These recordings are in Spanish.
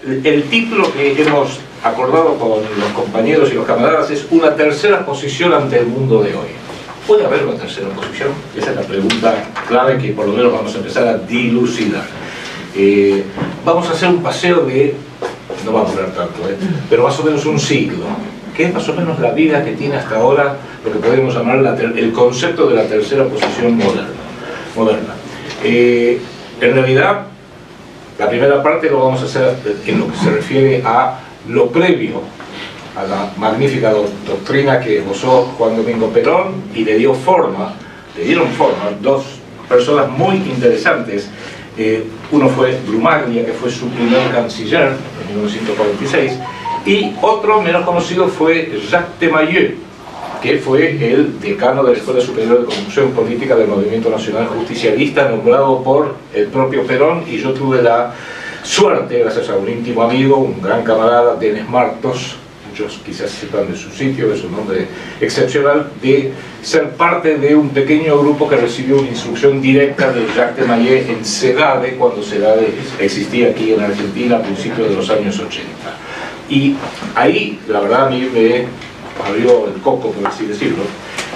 el título que hemos acordado con los compañeros y los camaradas es una tercera posición ante el mundo de hoy. ¿Puede haber una tercera posición? Esa es la pregunta clave que por lo menos vamos a empezar a dilucidar. Vamos a hacer un paseo de, no va a durar tanto, pero más o menos un siglo, que es más o menos la vida que tiene hasta ahora lo que podríamos llamar el concepto de la tercera posición moderna. En realidad, la primera parte lo vamos a hacer en lo que se refiere a lo previo a la magnífica doctrina que esbozó Juan Domingo Perón y le dieron forma dos personas muy interesantes. Uno fue Brumaglia, que fue su primer canciller en 1946, y otro menos conocido fue Jacques Temayeux, que fue el decano de la Escuela Superior de Conducción Política del Movimiento Nacional Justicialista, nombrado por el propio Perón, y yo tuve la suerte, gracias a un íntimo amigo, un gran camarada, Denis Martos, muchos quizás sepan de su sitio, de su nombre excepcional, de ser parte de un pequeño grupo que recibió una instrucción directa de Jacques Temayeux en CEDADE, cuando CEDADE existía aquí en Argentina a principios de los años 80. Y ahí, la verdad, a mí me abrió el coco, por así decirlo,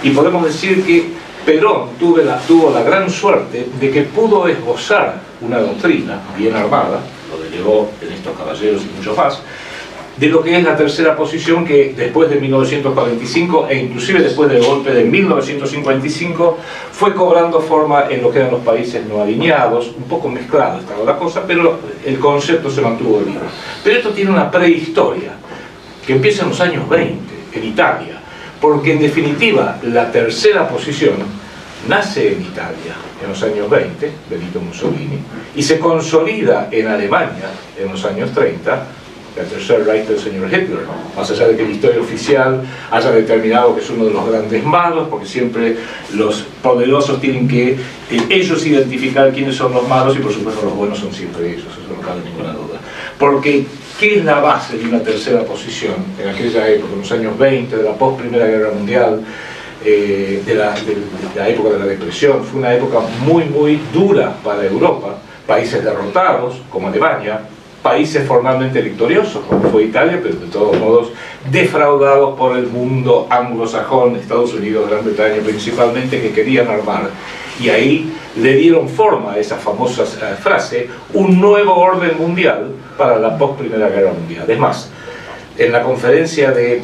y podemos decir que Perón tuvo la gran suerte de que pudo esbozar una doctrina bien armada, lo delegó en estos caballeros y muchos más, de lo que es la tercera posición, que después de 1945 e inclusive después del golpe de 1955 fue cobrando forma en lo que eran los países no alineados, un poco mezclado estaba la cosa, pero el concepto se mantuvo vivo. Pero esto tiene una prehistoria que empieza en los años 20 en Italia, porque en definitiva la tercera posición nace en Italia en los años 20, Benito Mussolini, y se consolida en Alemania en los años 30, el tercer Reich del señor Hitler, más allá de que la historia oficial haya determinado que es uno de los grandes malos, porque siempre los poderosos tienen que ellos identificar quiénes son los malos, y por supuesto los buenos son siempre ellos, eso no cabe ninguna duda. Porque, ¿qué es la base de una tercera posición en aquella época, en los años 20, de la post-Primera Guerra Mundial, de la época de la depresión? Fue una época muy, muy dura para Europa, países derrotados, como Alemania, países formalmente victoriosos, como fue Italia, pero de todos modos defraudados por el mundo anglosajón, Estados Unidos, Gran Bretaña principalmente, que querían armar. Y ahí le dieron forma a esa famosa frase, un nuevo orden mundial para la post-Primera Guerra Mundial. Es más, en la conferencia de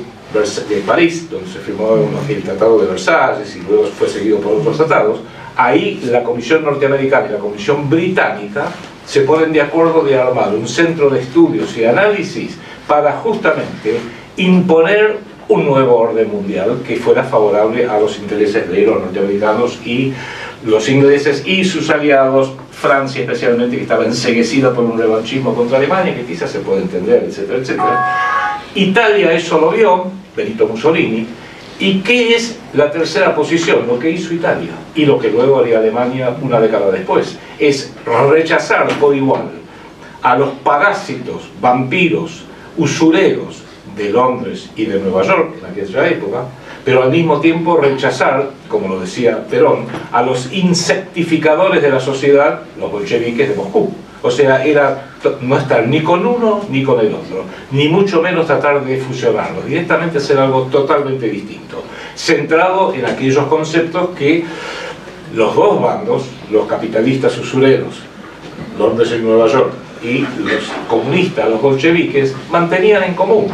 París, donde se firmó el Tratado de Versalles y luego fue seguido por otros tratados, ahí la Comisión Norteamericana y la Comisión Británica se ponen de acuerdo de armar un centro de estudios y análisis para justamente imponer un nuevo orden mundial que fuera favorable a los intereses de los norteamericanos y los ingleses y sus aliados, Francia especialmente, que estaba enceguecida por un revanchismo contra Alemania, que quizás se puede entender, etcétera, etcétera. Italia eso lo vio, Benito Mussolini. ¿Y qué es la tercera posición? Lo que hizo Italia y lo que luego haría Alemania una década después, es rechazar por igual a los parásitos, vampiros, usureros de Londres y de Nueva York en aquella época, pero al mismo tiempo rechazar, como lo decía Perón, a los insectificadores de la sociedad, los bolcheviques de Moscú. O sea, era no estar ni con uno ni con el otro, ni mucho menos tratar de fusionarlos, directamente hacer algo totalmente distinto, centrado en aquellos conceptos que los dos bandos, los capitalistas usureros, Londres y Nueva York, y los comunistas, los bolcheviques, mantenían en común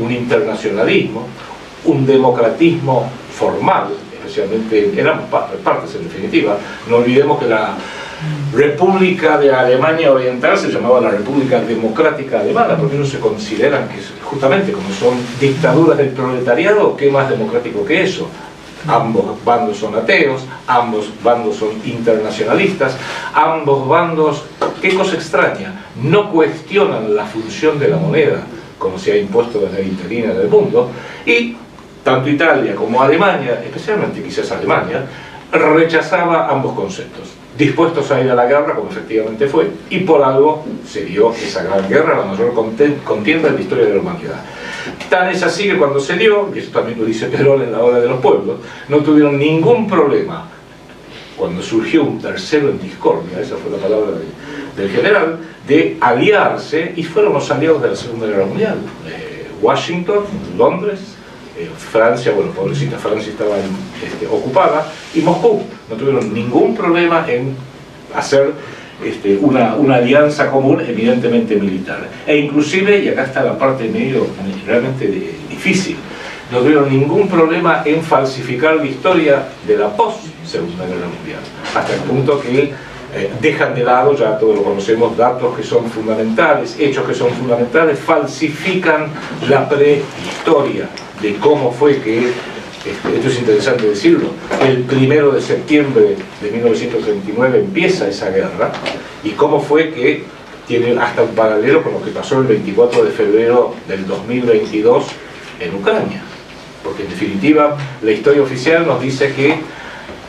un internacionalismo, un democratismo formal, especialmente, eran partes en definitiva. No olvidemos que la República de Alemania Oriental se llamaba la República Democrática Alemana, porque ellos se consideran que justamente como son dictaduras del proletariado, ¿qué más democrático que eso? Ambos bandos son ateos, ambos bandos son internacionalistas, ambos bandos, qué cosa extraña, no cuestionan la función de la moneda, como se ha impuesto desde la interina del mundo, y tanto Italia como Alemania, especialmente quizás Alemania, rechazaba ambos conceptos, dispuestos a ir a la guerra, como efectivamente fue, y por algo se dio esa gran guerra, la mayor contienda en la historia de la humanidad. Tan es así que cuando se dio, y eso también lo dice Perón en la Hora de los Pueblos, no tuvieron ningún problema, cuando surgió un tercero en discordia, esa fue la palabra del general, de aliarse, y fueron los aliados de la Segunda Guerra Mundial. Washington, Londres, Francia, bueno, pobrecita Francia estaba ocupada, y Moscú. No tuvieron ningún problema en hacer una alianza común, evidentemente militar. E inclusive, y acá está la parte medio realmente difícil, no tuvieron ningún problema en falsificar la historia de la post-Segunda Guerra Mundial, hasta el punto que dejan de lado, ya todos lo conocemos, datos que son fundamentales, hechos que son fundamentales, falsifican la prehistoria de cómo fue que, esto es interesante decirlo, el 1 de septiembre de 1939 empieza esa guerra, y cómo fue que tiene hasta un paralelo con lo que pasó el 24 de febrero del 2022 en Ucrania. Porque en definitiva la historia oficial nos dice que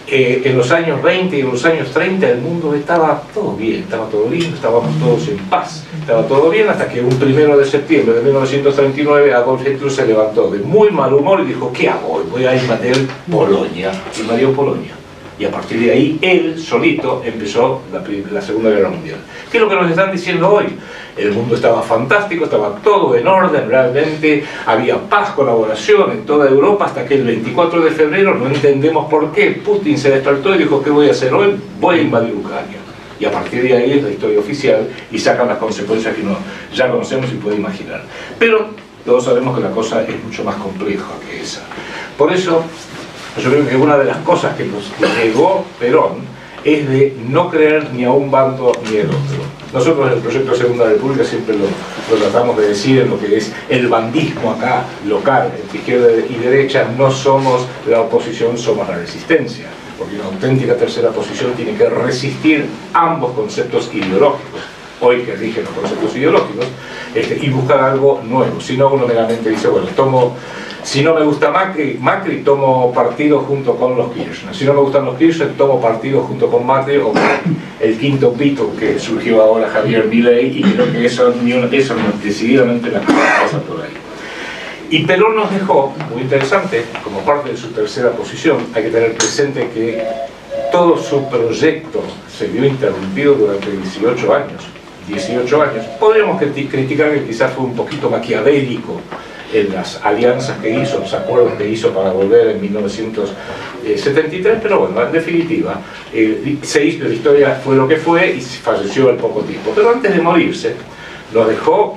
en los años 20 y en los años 30 el mundo estaba todo bien, estaba todo lindo, estábamos todos en paz, estaba todo bien, hasta que un 1 de septiembre de 1939 Adolf Hitler se levantó de muy mal humor y dijo: ¿qué hago hoy? Voy a invadir Polonia. Invadió Polonia. Y a partir de ahí, él solito empezó la Segunda Guerra Mundial. ¿Qué es lo que nos están diciendo hoy? El mundo estaba fantástico, estaba todo en orden, realmente había paz, colaboración en toda Europa, hasta que el 24 de febrero, no entendemos por qué, Putin se despertó y dijo: ¿qué voy a hacer hoy? Voy a invadir Ucrania. Y a partir de ahí es la historia oficial, y sacan las consecuencias que ya conocemos y puede imaginar. Pero todos sabemos que la cosa es mucho más compleja que esa. Por eso, yo creo que una de las cosas que nos negó Perón es de no creer ni a un bando ni al otro. Nosotros en el proyecto de Segunda República siempre lo tratamos de decir en lo que es el bandismo acá local, entre izquierda y derecha. No somos la oposición, somos la resistencia, porque una auténtica tercera posición tiene que resistir ambos conceptos ideológicos, hoy que rigen los conceptos ideológicos, y buscar algo nuevo. Si no, uno meramente dice: bueno, si no me gusta Macri, tomo partido junto con los Kirchner. Si no me gustan los Kirchner, tomo partido junto con Macri o con el quinto pito que surgió ahora, Javier Milei, y creo que eso decididamente la pasa por ahí. Y Perón nos dejó, muy interesante, como parte de su tercera posición, hay que tener presente que todo su proyecto se vio interrumpido durante 18 años. 18 años. Podríamos criticar que quizás fue un poquito maquiavélico en las alianzas que hizo, los acuerdos que hizo para volver en 1973, pero bueno, en definitiva, la historia fue lo que fue y falleció al poco tiempo. Pero antes de morirse, nos dejó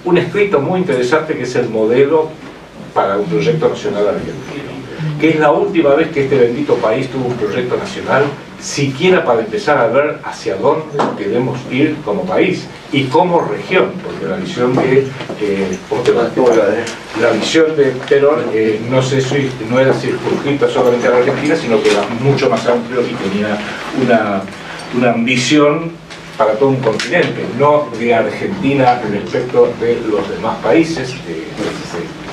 un escrito muy interesante que es el modelo para un proyecto nacional argentino, que es la última vez que este bendito país tuvo un proyecto nacional, siquiera para empezar a ver hacia dónde queremos ir como país y como región, porque la visión de Perón no era circunscrita solamente a la Argentina, sino que era mucho más amplio y tenía una ambición para todo un continente, no de Argentina respecto de los demás países del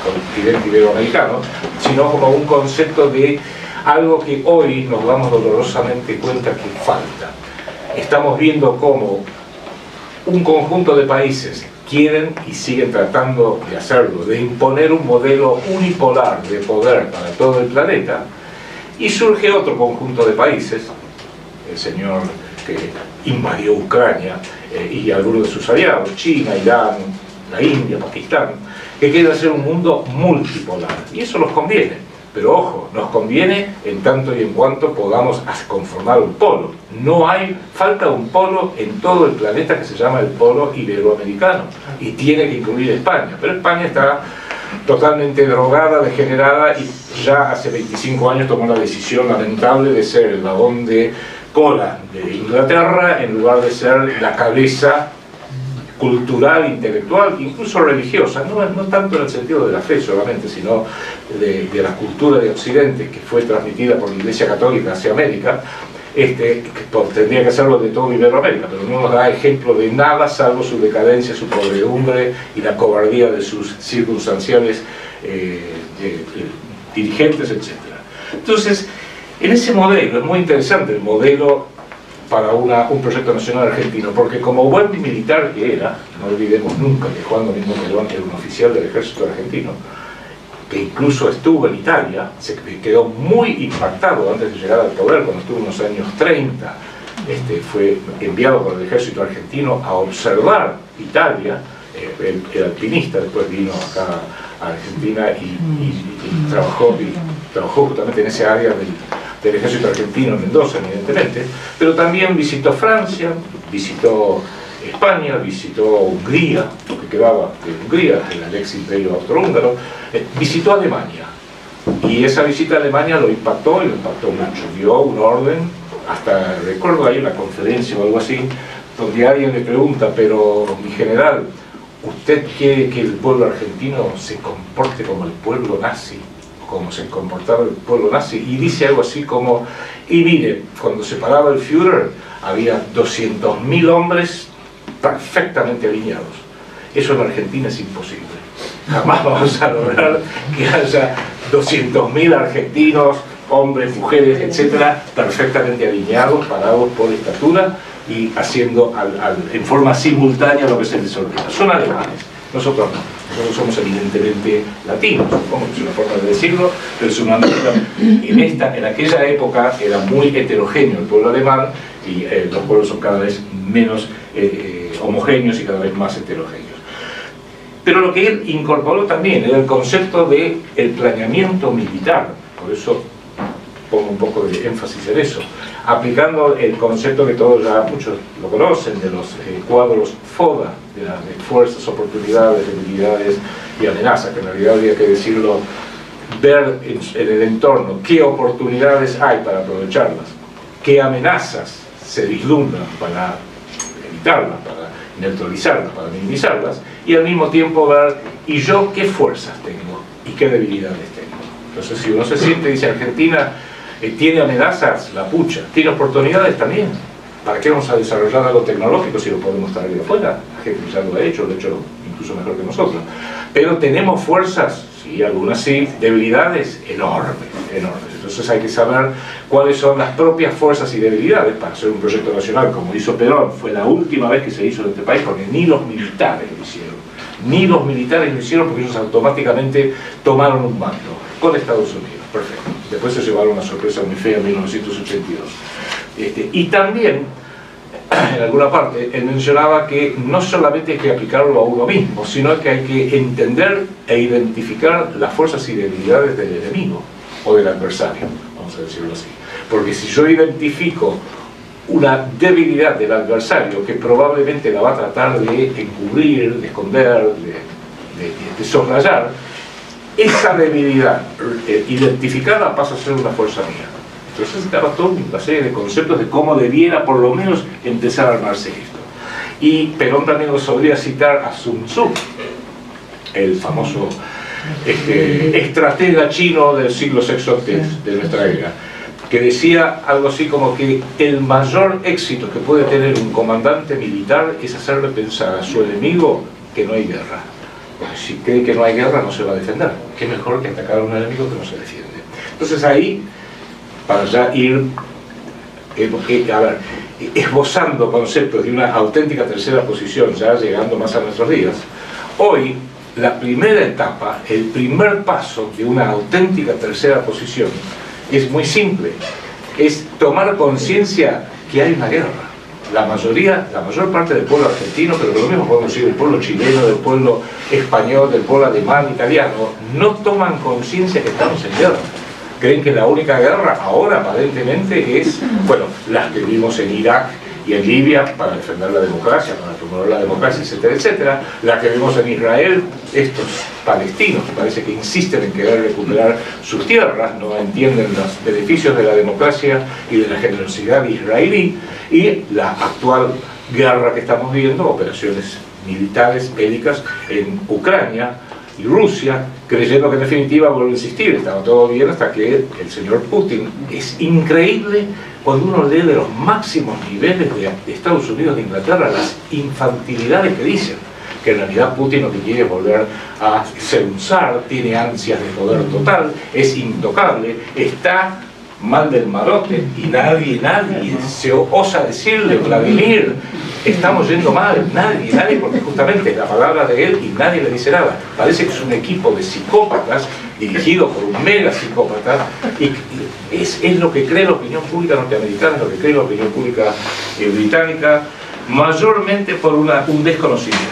continente iberoamericano, sino como un concepto de algo que hoy nos damos dolorosamente cuenta que falta. Estamos viendo cómo un conjunto de países quieren y siguen tratando de hacerlo, de imponer un modelo unipolar de poder para todo el planeta, y surge otro conjunto de países, el señor que invadió Ucrania y algunos de sus aliados, China, Irán, la India, Pakistán, que quieren hacer un mundo multipolar, y eso nos conviene. Pero ojo, nos conviene en tanto y en cuanto podamos conformar un polo. Falta un polo en todo el planeta que se llama el polo iberoamericano, y tiene que incluir España. Pero España está totalmente drogada, degenerada, y ya hace 25 años tomó la decisión lamentable de ser el vagón de cola de Inglaterra en lugar de ser la cabeza cultural, intelectual, incluso religiosa, no tanto en el sentido de la fe solamente, sino de la cultura de Occidente, que fue transmitida por la Iglesia Católica hacia América, que tendría que hacerlo de todo Iberoamérica, pero no nos da ejemplo de nada salvo su decadencia, su podredumbre y la cobardía de sus circunstanciales dirigentes, etc. Entonces, en ese modelo, es muy interesante el modelo para un proyecto nacional argentino, porque como buen militar que era, no olvidemos nunca que Juan Domingo Perón era un oficial del ejército argentino, que incluso estuvo en Italia, se quedó muy impactado antes de llegar al poder, cuando estuvo en los años 30, fue enviado por el ejército argentino a observar Italia. El alpinista, después vino acá a Argentina y trabajó justamente en ese área del ejército argentino en Mendoza, evidentemente, pero también visitó Francia, visitó España, visitó Hungría, lo que quedaba de Hungría, el ex imperio austrohúngaro, visitó Alemania, y esa visita a Alemania lo impactó mucho, dio un orden, hasta recuerdo hay una conferencia o algo así, donde alguien le pregunta, pero mi general, ¿usted quiere que el pueblo argentino se comporte como el pueblo nazi? Como se comportaba el pueblo nazi, y dice algo así como, y mire, cuando se paraba el Führer, había 200.000 hombres perfectamente alineados. Eso en Argentina es imposible. Jamás vamos a lograr que haya 200.000 argentinos, hombres, mujeres, etcétera, perfectamente alineados, parados por estatura y haciendo en forma simultánea lo que se les ordena. Son alemanes, nosotros no. Nosotros somos evidentemente latinos, supongo que es una forma de decirlo, pero es una mezcla. En aquella época era muy heterogéneo el pueblo alemán, y los pueblos son cada vez menos homogéneos y cada vez más heterogéneos. Pero lo que él incorporó también era el concepto del planeamiento militar, por eso pongo un poco de énfasis en eso, aplicando el concepto que todos ya muchos lo conocen, de los cuadros FODA, de fuerzas, oportunidades, debilidades y amenazas, que en realidad habría que decirlo, ver en el entorno qué oportunidades hay para aprovecharlas, qué amenazas se vislumbran para evitarlas, para neutralizarlas, para minimizarlas, y al mismo tiempo ver, ¿y yo qué fuerzas tengo? ¿Y qué debilidades tengo? Entonces, si uno se siente, dice, Argentina tiene amenazas, la pucha, tiene oportunidades también. ¿Para qué vamos a desarrollar algo tecnológico si lo podemos traer de afuera? La gente ya lo ha hecho incluso mejor que nosotros. Pero tenemos fuerzas, sí, algunas sí, debilidades enormes, enormes. Entonces hay que saber cuáles son las propias fuerzas y debilidades para hacer un proyecto nacional como hizo Perón. Fue la última vez que se hizo en este país, porque ni los militares lo hicieron. Ni los militares lo hicieron, porque ellos automáticamente tomaron un mando con Estados Unidos. Perfecto. Después se llevaron una sorpresa muy fea en 1982. Y también, en alguna parte, él mencionaba que no solamente hay que aplicarlo a uno mismo, sino que hay que entender e identificar las fuerzas y debilidades del enemigo o del adversario, vamos a decirlo así. Porque si yo identifico una debilidad del adversario que probablemente la va a tratar de encubrir, de esconder, de soslayar, esa debilidad identificada pasa a ser una fuerza mía. Entonces estaba toda una serie de conceptos de cómo debiera por lo menos empezar a armarse esto. Y Perón también lo solía citar a Sun Tzu, el famoso estratega chino del siglo VI de nuestra era, que decía algo así como que el mayor éxito que puede tener un comandante militar es hacerle pensar a su enemigo que no hay guerra. Porque si cree que no hay guerra no se va a defender. ¿Qué mejor que atacar a un enemigo que no se defiende? Entonces ahí, para ya ir esbozando conceptos de una auténtica tercera posición, ya llegando más a nuestros días, hoy la primera etapa, el primer paso de una auténtica tercera posición es muy simple, es tomar conciencia que hay una guerra. La mayor parte del pueblo argentino, pero lo mismo podemos decir del pueblo chileno, del pueblo español, del pueblo alemán, italiano, no toman conciencia que estamos en guerra. Creen que la única guerra ahora aparentemente es, bueno, las que vimos en Irak y en Libia para defender la democracia, para promover la democracia, etcétera, etcétera. La que vimos en Israel, estos palestinos que parece que insisten en querer recuperar sus tierras, no entienden los beneficios de la democracia y de la generosidad israelí, y la actual guerra que estamos viendo, operaciones militares, bélicas en Ucrania y Rusia, creyendo que en definitiva, vuelvo a insistir, estaba todo bien hasta que el señor Putin, es increíble cuando uno lee de los máximos niveles de Estados Unidos, de Inglaterra, las infantilidades que dicen, que en realidad Putin lo que quiere es volver a ser un zar, tiene ansias de poder total, es intocable, está mal del marote y nadie se osa decirle, Vladimir, estamos yendo mal, nadie, porque justamente es la palabra de él y nadie le dice nada. Parece que es un equipo de psicópatas dirigido por un mega psicópata, y es lo que cree la opinión pública norteamericana, es lo que cree la opinión pública británica, mayormente por un desconocimiento.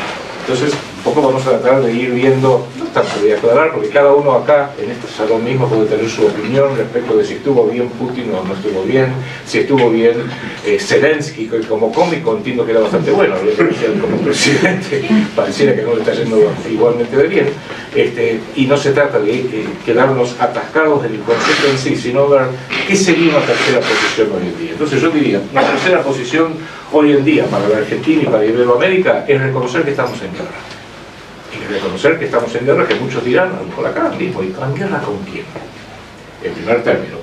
Entonces, un poco vamos a tratar de ir viendo, no tanto de aclarar, porque cada uno acá, en este salón mismo, puede tener su opinión respecto de si estuvo bien Putin o no estuvo bien, si estuvo bien Zelensky, que como cómico entiendo que era bastante bueno, como presidente pareciera que no le está yendo igualmente de bien, y no se trata de quedarnos atascados en el concepto en sí, sino ver qué sería una tercera posición hoy en día. Entonces yo diría, una tercera posición hoy en día para la Argentina y para Iberoamérica es reconocer que estamos en guerra. Y reconocer que estamos en guerra, que muchos dirán, a lo mejor acá mismo, ¿y en guerra con quién? En primer término,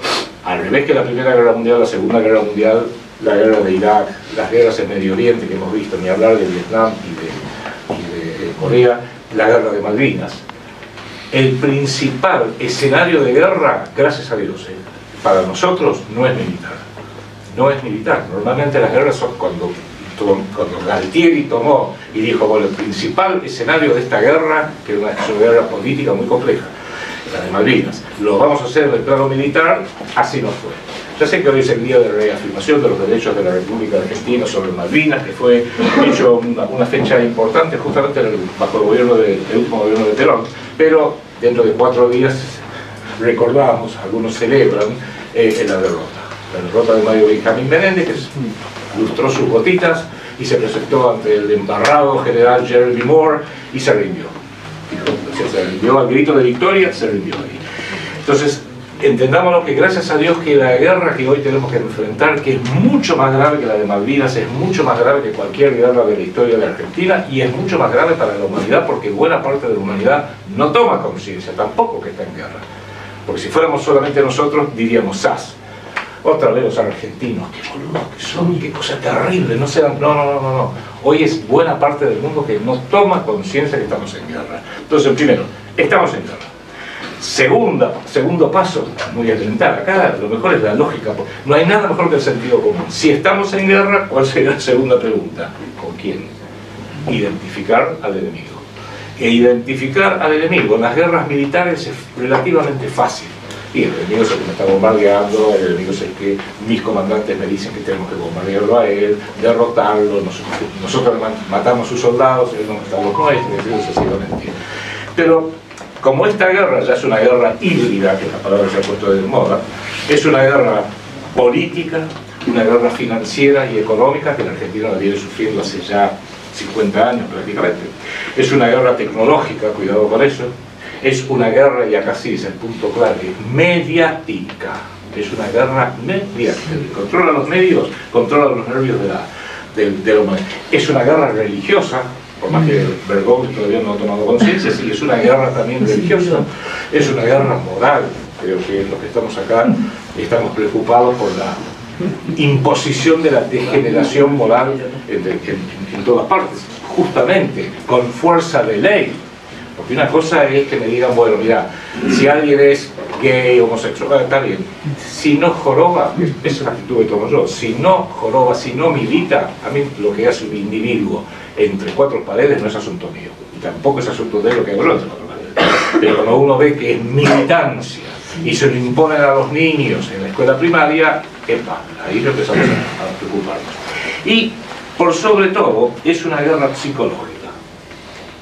al revés que la Primera Guerra Mundial, la Segunda Guerra Mundial, la guerra de Irak, las guerras en Medio Oriente que hemos visto, ni hablar de Vietnam y de Corea, la guerra de Malvinas. El principal escenario de guerra, gracias a Dios, para nosotros no es militar. No es militar. Normalmente las guerras son cuando Galtieri tomó y dijo, bueno, el principal escenario de esta guerra, que es una guerra política muy compleja, la de Malvinas, lo vamos a hacer en el plano militar, así no fue. Ya sé que hoy es el día de reafirmación de los derechos de la República Argentina sobre Malvinas, que fue hecho una fecha importante justamente bajo el gobierno el último gobierno de Perón, pero dentro de 4 días recordamos, algunos celebran la derrota de Mario Benjamín Menéndez, que lustró sus botitas y se presentó ante el embarrado general Jeremy Moore y se rindió. Se rindió al grito de victoria, se rindió ahí. Entonces, entendámonos que gracias a Dios que la guerra que hoy tenemos que enfrentar, que es mucho más grave que la de Malvinas, es mucho más grave que cualquier guerra de la historia de Argentina, y es mucho más grave para la humanidad porque buena parte de la humanidad no toma conciencia tampoco que está en guerra. Porque si fuéramos solamente nosotros, diríamos ¡zas! Otra vez los argentinos, qué boludos que son, qué cosa terrible, no se dan, no. Hoy es buena parte del mundo que no toma conciencia que estamos en guerra. Entonces, primero, estamos en guerra. Segundo paso, muy elemental, acá lo mejor es la lógica, no hay nada mejor que el sentido común. Si estamos en guerra, ¿cuál sería la segunda pregunta? ¿Con quién? Identificar al enemigo. E identificar al enemigo en las guerras militares es relativamente fácil. Y el enemigo es el que me está bombardeando, el enemigo es el que mis comandantes me dicen que tenemos que bombardearlo a él, derrotarlo, nosotros matamos a sus soldados, él no mata a los nuestros, y sucesivamente. Pero como esta guerra ya es una guerra híbrida, que la palabra se ha puesto de moda, es una guerra política, una guerra financiera y económica que la Argentina la viene sufriendo hace ya 50 años prácticamente. Es una guerra tecnológica, cuidado con eso. Es una guerra, y acá sí es el punto clave, mediática. Es una guerra mediática. Controla los medios, controla los nervios de la humanidad. Es una guerra religiosa, por más que Bergoglio todavía no ha tomado conciencia, sí, es una guerra también religiosa. Es una guerra moral. Creo que los que estamos acá estamos preocupados por la imposición de la degeneración moral en todas partes, justamente con fuerza de ley. Porque una cosa es que me digan, bueno, mira, si alguien es gay, homosexual, está bien. Si no joroba, esa es la actitud que tomo yo, si no joroba, si no milita, a mí lo que hace un individuo entre 4 paredes no es asunto mío. Y tampoco es asunto de lo que hago yo entre 4 paredes. Pero cuando uno ve que es militancia y se lo imponen a los niños en la escuela primaria, epa, ahí lo empezamos a preocuparnos. Y, por sobre todo, es una guerra psicológica.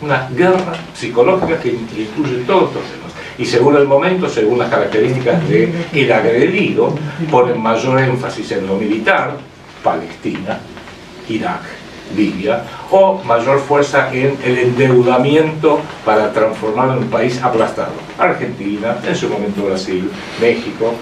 Una guerra psicológica que incluye todos estos temas. Y según el momento, según las características del agredido, ponen mayor énfasis en lo militar, Palestina, Irak, Libia, o mayor fuerza en el endeudamiento para transformarlo en un país aplastado. Argentina, en su momento Brasil, México.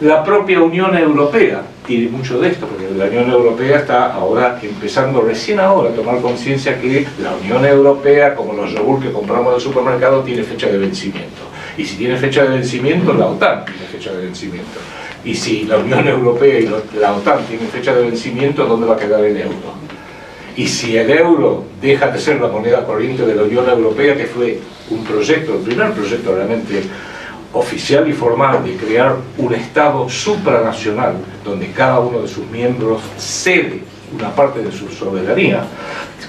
La propia Unión Europea tiene mucho de esto, porque la Unión Europea está ahora empezando, recién ahora, a tomar conciencia que la Unión Europea, como los yogur que compramos en el supermercado, tiene fecha de vencimiento. Y si tiene fecha de vencimiento, la OTAN tiene fecha de vencimiento. Y si la Unión Europea y la OTAN tienen fecha de vencimiento, ¿dónde va a quedar el euro? Y si el euro deja de ser la moneda corriente de la Unión Europea, que fue un proyecto, el primer proyecto realmente oficial y formal de crear un Estado supranacional donde cada uno de sus miembros cede una parte de su soberanía,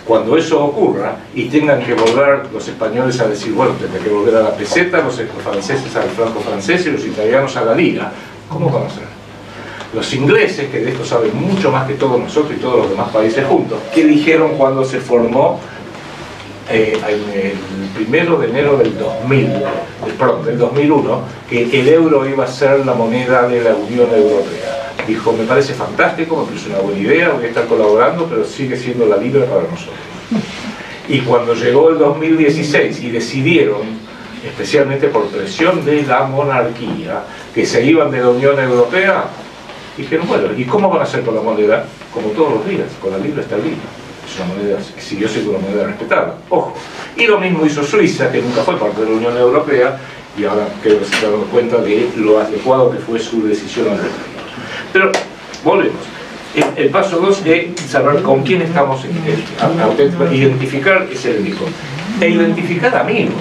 cuando eso ocurra y tengan que volver los españoles a decir, bueno, tendrán que volver a la peseta, los franceses al franco francés y los italianos a la liga, ¿cómo van a hacer? Los ingleses, que de esto saben mucho más que todos nosotros y todos los demás países juntos, ¿qué dijeron cuando se formó el 1 de enero del 2001, que el euro iba a ser la moneda de la Unión Europea? Dijo, me parece fantástico, me parece una buena idea, voy a estar colaborando, pero sigue siendo la libra para nosotros. Y cuando llegó el 2016 y decidieron, especialmente por presión de la monarquía, que se iban de la Unión Europea, dijeron, bueno, ¿y cómo van a hacer con la moneda? Como todos los días, con la libra esterlina. Es una moneda que siguió siendo una moneda respetada, ojo. Y lo mismo hizo Suiza, que nunca fue parte de la Unión Europea, y ahora creo que se está dando cuenta de lo adecuado que fue su decisión al respecto. Pero, volvemos. El paso 2 es saber con quién estamos, identificar ese enemigo. E identificar amigos.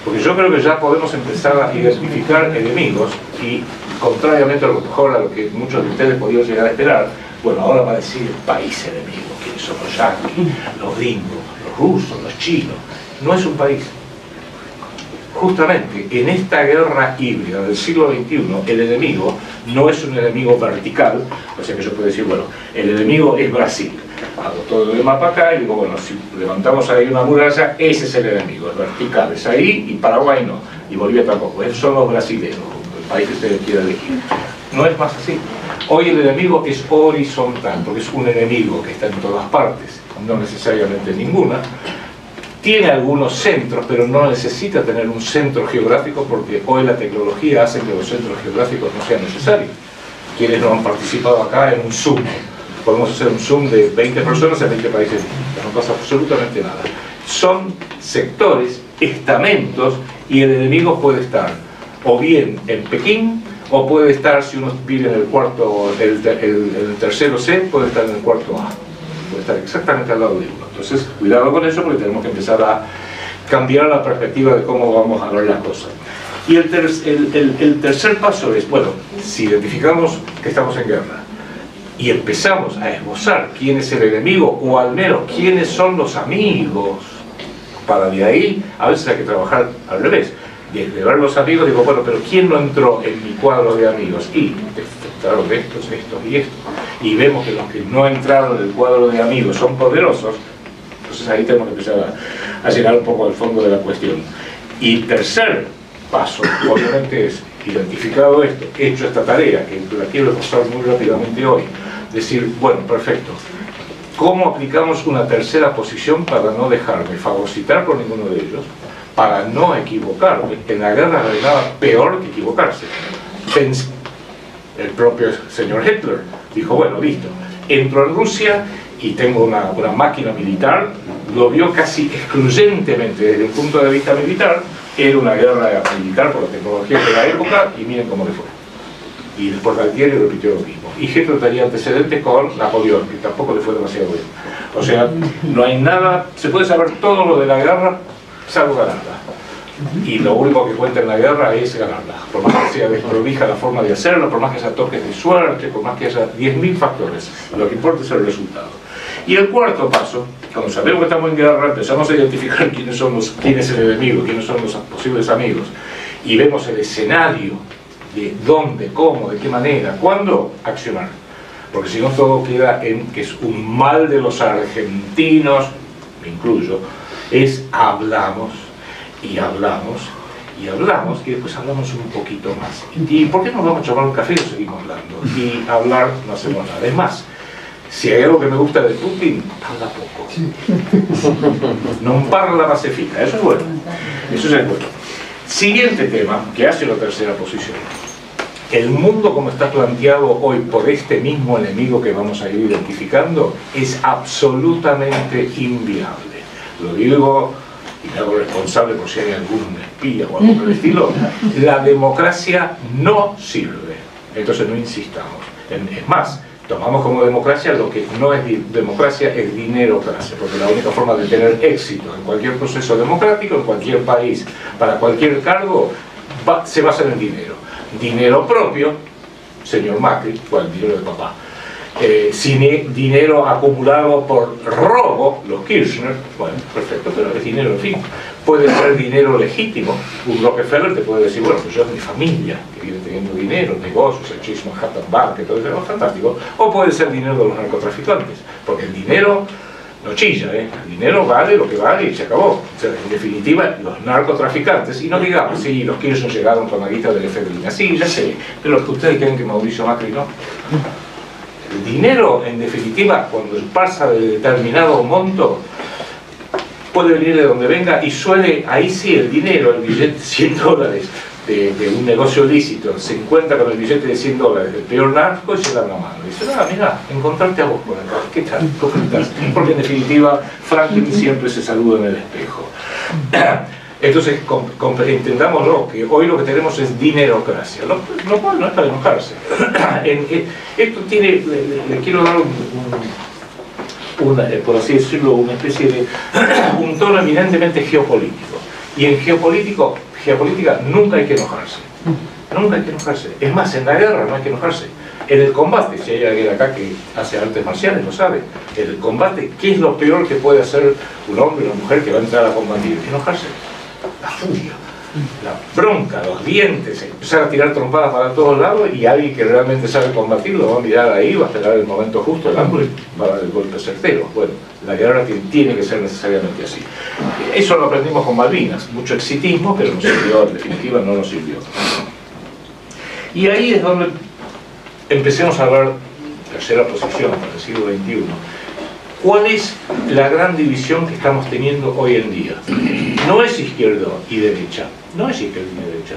Porque yo creo que ya podemos empezar a identificar enemigos y, contrariamente a lo mejor a lo que muchos de ustedes podían llegar a esperar, bueno, ahora va a decir el país enemigo, que son los yanquis, los gringos, los rusos, los chinos. No es un país. Justamente en esta guerra híbrida del siglo XXI, el enemigo no es un enemigo vertical, o sea que yo puedo decir, bueno, el enemigo es Brasil. Hago todo el mapa acá y digo, bueno, si levantamos ahí una muralla, ese es el enemigo, es vertical, es ahí, y Paraguay no, y Bolivia tampoco, esos son los brasileños, el país que usted quiera elegir. No es más así. Hoy el enemigo es horizontal, porque es un enemigo que está en todas partes, no necesariamente en ninguna. Tiene algunos centros, pero no necesita tener un centro geográfico porque hoy la tecnología hace que los centros geográficos no sean necesarios. Quienes no han participado acá en un Zoom, podemos hacer un Zoom de 20 personas en 20 países distintos, no pasa absolutamente nada. Son sectores, estamentos, y el enemigo puede estar o bien en Pekín, o puede estar, si uno vive en el cuarto, el tercero C, puede estar en el cuarto A. Puede estar exactamente al lado de uno. Entonces, cuidado con eso porque tenemos que empezar a cambiar la perspectiva de cómo vamos a ver las cosas. Y el tercer paso es, bueno, si identificamos que estamos en guerra y empezamos a esbozar quién es el enemigo, o al menos quiénes son los amigos, para de ahí, a veces hay que trabajar al revés. De ver los amigos, digo, bueno, pero ¿quién no entró en mi cuadro de amigos? Y entraron estos y estos. Y vemos que los que no entraron en el cuadro de amigos son poderosos. Entonces ahí tenemos que empezar a llegar un poco al fondo de la cuestión. Y tercer paso, obviamente, es identificado esto, hecho esta tarea, que la quiero pasar muy rápidamente hoy, decir, bueno, perfecto, ¿cómo aplicamos una tercera posición para no dejarme fagocitar por ninguno de ellos? Para no equivocarme. En la guerra no hay nada peor que equivocarse. El propio señor Hitler dijo, bueno, listo, entro en Rusia y tengo una máquina militar, lo vio casi excluyentemente desde el punto de vista militar, era una guerra militar por la tecnología de la época, y miren cómo le fue. Y después Galtieri repitió lo mismo. Y Hitler tenía antecedentes con Napoleón, que tampoco le fue demasiado bien. O sea, no hay nada, se puede saber todo lo de la guerra, salvo ganarla. Y lo único que cuenta en la guerra es ganarla. Por más que sea desprolija la forma de hacerlo, por más que haya toques de suerte, por más que haya 10.000 factores, lo que importa es el resultado. Y el cuarto paso, cuando sabemos que estamos en guerra, empezamos a identificar quién es el enemigo, quiénes son los posibles amigos, y vemos el escenario de dónde, cómo, de qué manera, cuándo accionar. Porque si no, todo queda en que es un mal de los argentinos, me incluyo, es hablamos y hablamos y hablamos y después hablamos un poquito más. ¿Y por qué no vamos a tomar un café y seguimos hablando? Y hablar no hacemos nada. Es más, si hay algo que me gusta de Putin, habla poco. Non parla ma se fica, eso es bueno. Eso es el bueno. Siguiente tema, que hace la tercera posición. El mundo como está planteado hoy por este mismo enemigo que vamos a ir identificando es absolutamente inviable. Lo digo y me hago responsable por si hay algún espía o algo por el estilo. La democracia no sirve, entonces no insistamos. Es más, tomamos como democracia lo que no es democracia, es dinerocracia, porque la única forma de tener éxito en cualquier proceso democrático, en cualquier país, para cualquier cargo, se basa en el dinero. Dinero propio, señor Macri, o el dinero de papá. dinero acumulado por robo, los Kirchner, bueno, perfecto, pero es dinero, en fin. Puede ser dinero legítimo. Un Rockefeller te puede decir, bueno, pues yo es mi familia que viene teniendo dinero, negocios, el Chase Manhattan Bank, todo eso es fantástico. O puede ser dinero de los narcotraficantes, porque el dinero no chilla, el dinero vale lo que vale y se acabó. O sea, en definitiva, los narcotraficantes, y no digamos, sí, los Kirchner llegaron con la guita del FBI, sí, ya sé, pero ustedes creen que Mauricio Macri no. El dinero, en definitiva, cuando pasa de determinado monto, puede venir de donde venga y suele, ahí sí, el dinero, el billete de 100 dólares de un negocio lícito, se encuentra con el billete de 100 dólares del peor narco y se da la mano. Y dice, mira, encontrarte a vos por acá, ¿qué tal? ¿Cómo estás? Porque en definitiva, Franklin siempre se saluda en el espejo. Entonces, entendámoslo, que hoy lo que tenemos es dinerocracia, lo cual no es para enojarse. Esto tiene, le quiero dar por así decirlo, una especie de un tono eminentemente geopolítico. Y en geopolítica nunca hay que enojarse. Nunca hay que enojarse. Es más, en la guerra no hay que enojarse. En el combate, si hay alguien acá que hace artes marciales, lo sabe. En el combate, ¿qué es lo peor que puede hacer un hombre o una mujer que va a entrar a combatir? Enojarse. La furia, la bronca, los dientes, empezar a tirar trompadas para todos lados, y alguien que realmente sabe combatir lo va a mirar ahí, va a esperar el momento justo, el ángulo, y va a dar el golpe certero. Bueno, la guerra tiene que ser necesariamente así. Eso lo aprendimos con Malvinas, mucho exitismo, pero nos sirvió, en definitiva no nos sirvió. Y ahí es donde empecemos a hablar, tercera posición para el siglo XXI. ¿Cuál es la gran división que estamos teniendo hoy en día? No es izquierda y derecha, no es izquierda y derecha.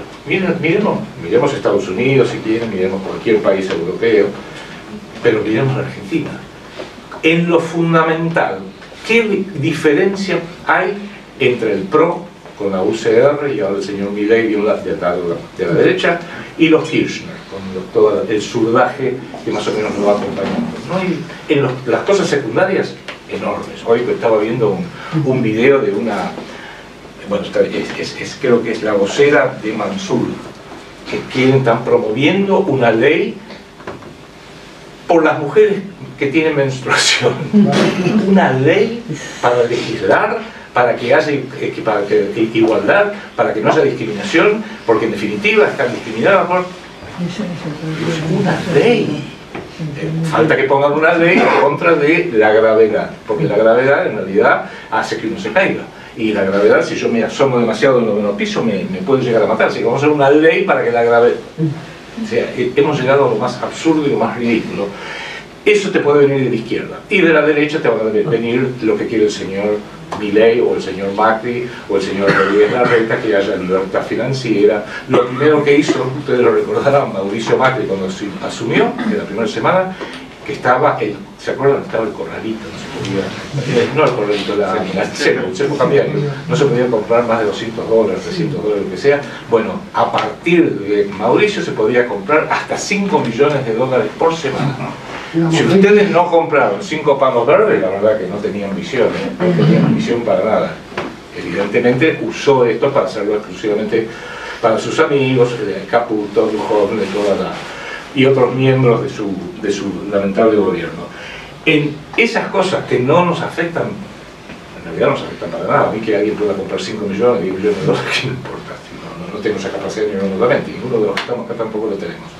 Miremos Estados Unidos si quieren, miremos cualquier país europeo, pero miremos a Argentina. En lo fundamental, ¿qué diferencia hay entre el PRO, con la UCR y ahora el señor Milei de la derecha, y los Kirchner, con todo el surdaje que más o menos nos va acompañando? No hay, las cosas secundarias enormes. Hoy estaba viendo un video de una, bueno, creo que es la vocera de Mansur, que están promoviendo una ley por las mujeres que tienen menstruación. Una ley para legislar, para que haya igualdad, para que no haya discriminación, porque en definitiva están discriminadas por una ley. Falta que pongan una ley en contra de la gravedad, porque la gravedad en realidad hace que uno se caiga. Y la gravedad, si yo me asomo demasiado en el noveno piso, me puede llegar a matar. Así que vamos a hacer una ley para que la gravedad... O sea, hemos llegado a lo más absurdo y lo más ridículo. Eso te puede venir de la izquierda. Y de la derecha te va a venir lo que quiere el señor Milei o el señor Macri o el señor Rodríguez Larreta, que haya libertad financiera. Lo primero que hizo, ustedes lo recordarán, Mauricio Macri cuando asumió, en la primera semana, que estaba ¿se acuerdan? Estaba el corralito, no se podía, no el corralito, el cepo cambiario, no se podía comprar más de $200, $300, lo que sea. Bueno, a partir de Mauricio se podía comprar hasta $5 millones por semana. Si ustedes no compraron 5 palos verdes, la verdad que no tenían visión, no tenían visión para nada. Evidentemente usó esto para hacerlo exclusivamente para sus amigos, Caputo, Duhovne, y otros miembros de su lamentable gobierno. En esas cosas que no nos afectan, en realidad no nos afectan para nada. A mí que alguien pueda comprar 5 millones, 10 millones de dólares, ¿qué me importa? No tengo esa capacidad ni remotamente, ninguno de los que estamos acá tampoco lo tenemos.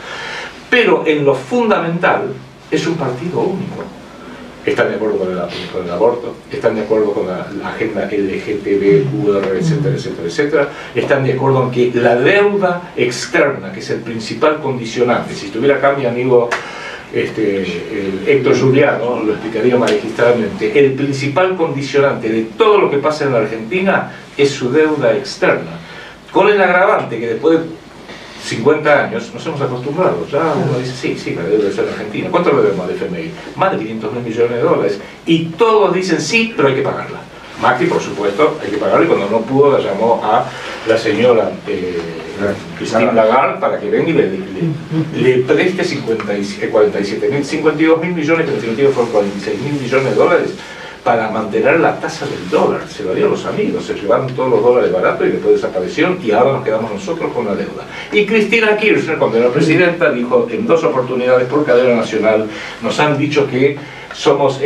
Pero en lo fundamental, es un partido único. Están de acuerdo con el aborto, están de acuerdo con la agenda LGTB, etcétera, etcétera, etcétera. Están de acuerdo en que la deuda externa, que es el principal condicionante, si estuviera acá mi amigo Héctor Juliano, lo explicaría magistralmente, el principal condicionante de todo lo que pasa en la Argentina es su deuda externa. Con el agravante que después de 50 años nos hemos acostumbrado, ya uno dice, sí, la deuda es argentina. ¿Cuánto le debemos al FMI? Más de 500.000 millones de dólares. Y todos dicen sí, pero hay que pagarla. Macri, por supuesto, hay que pagarla, y cuando no pudo la llamó a la señora Christine Lagarde para que venga y le preste 52.000 millones, que en definitiva fueron 46.000 millones de dólares, para mantener la tasa del dólar. Se lo dio a los amigos, se llevaron todos los dólares baratos y después desaparecieron y ahora nos quedamos nosotros con la deuda. Y Cristina Kirchner, cuando era presidenta, dijo en 2 oportunidades por cadena nacional, nos han dicho que somos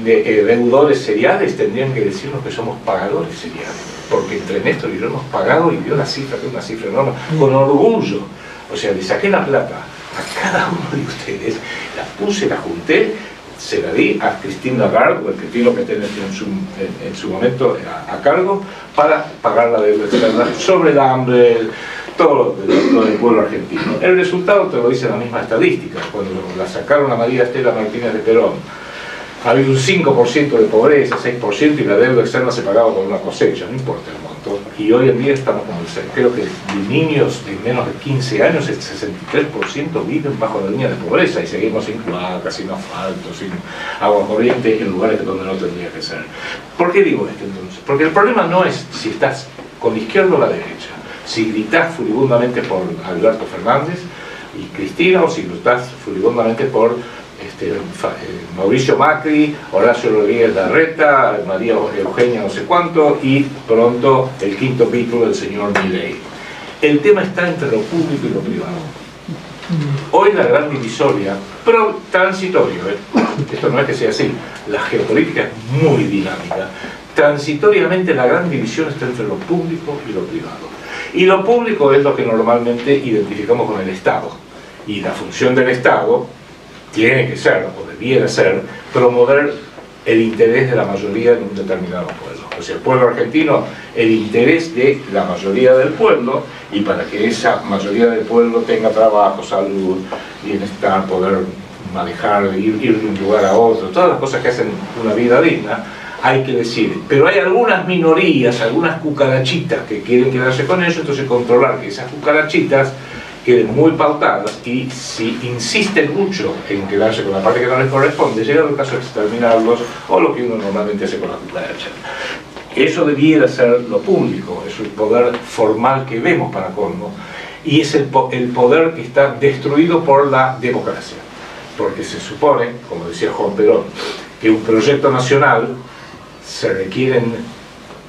deudores seriales, tendrían que decirnos que somos pagadores seriales, porque entre Néstor y yo hemos pagado, y dio la cifra, que es una cifra enorme, con orgullo. O sea, le saqué la plata a cada uno de ustedes, la puse, la junté, se la di a Christine Lagarde, o el que tiene en su momento a cargo, para pagar la deuda externa sobre el hambre, todo lo del pueblo argentino. El resultado te lo dice la misma estadística. Cuando la sacaron a María Estela Martínez de Perón, había un 5% de pobreza, 6%, y la deuda externa se pagaba con una cosecha, no importa el monto. Y hoy en día estamos como creo que de niños de menos de 15 años, el 63% viven bajo la línea de pobreza, y seguimos sin cloacas, sin asfalto, sin agua corriente, en lugares donde no tendría que ser. ¿Por qué digo esto entonces? Porque el problema no es si estás con la izquierda o la derecha, si gritás furibundamente por Alberto Fernández y Cristina, o si gritás furibundamente por Mauricio Macri, Horacio Rodríguez Larreta, María Eugenia no sé cuánto, y pronto el quinto Beatle del señor Milei. El tema está entre lo público y lo privado. Hoy la gran divisoria, pero transitorio, esto no es que sea así, la geopolítica es muy dinámica, transitoriamente la gran división está entre lo público y lo privado. Y lo público es lo que normalmente identificamos con el Estado, y la función del Estado tiene que ser, o debiera ser, promover el interés de la mayoría en un determinado pueblo. O sea, el pueblo argentino, el interés de la mayoría del pueblo, y para que esa mayoría del pueblo tenga trabajo, salud, bienestar, poder manejar, ir de un lugar a otro, todas las cosas que hacen una vida digna, hay que decir. Pero hay algunas minorías, algunas cucarachitas que quieren quedarse con eso, entonces controlar que esas cucarachitas queden muy pautadas, y si insisten mucho en quedarse con la parte que no les corresponde, llega el caso de exterminarlos, o lo que uno normalmente hace con la cucaracha. Eso debiera ser lo público, es el poder formal que vemos para colmo, y es el poder que está destruido por la democracia, porque se supone, como decía Juan Perón, que un proyecto nacional se requieren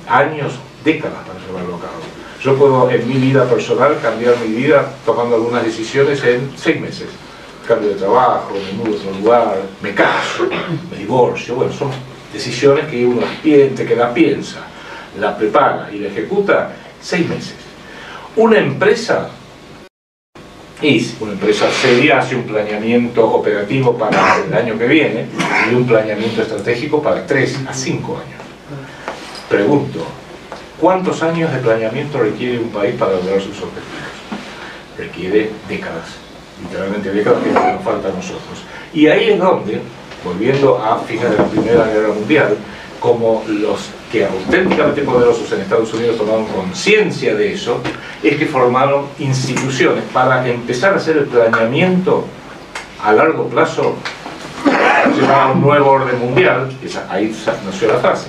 años, décadas para llevarlo a cabo. Yo puedo en mi vida personal cambiar mi vida tomando algunas decisiones en 6 meses. Cambio de trabajo, me mudo a otro lugar, me caso, me divorcio. Bueno, son decisiones que uno que la piensa, la prepara y la ejecuta 6 meses. Una empresa seria hace un planeamiento operativo para el año que viene y un planeamiento estratégico para 3 a 5 años. Pregunto, ¿cuántos años de planeamiento requiere un país para lograr sus objetivos? Requiere décadas, literalmente décadas, que nos falta a nosotros. Y ahí es donde, volviendo a fines de la Primera Guerra Mundial, como los que auténticamente poderosos en Estados Unidos tomaron conciencia de eso, es que formaron instituciones para empezar a hacer el planeamiento a largo plazo, llevar a un nuevo orden mundial, ahí nació la frase,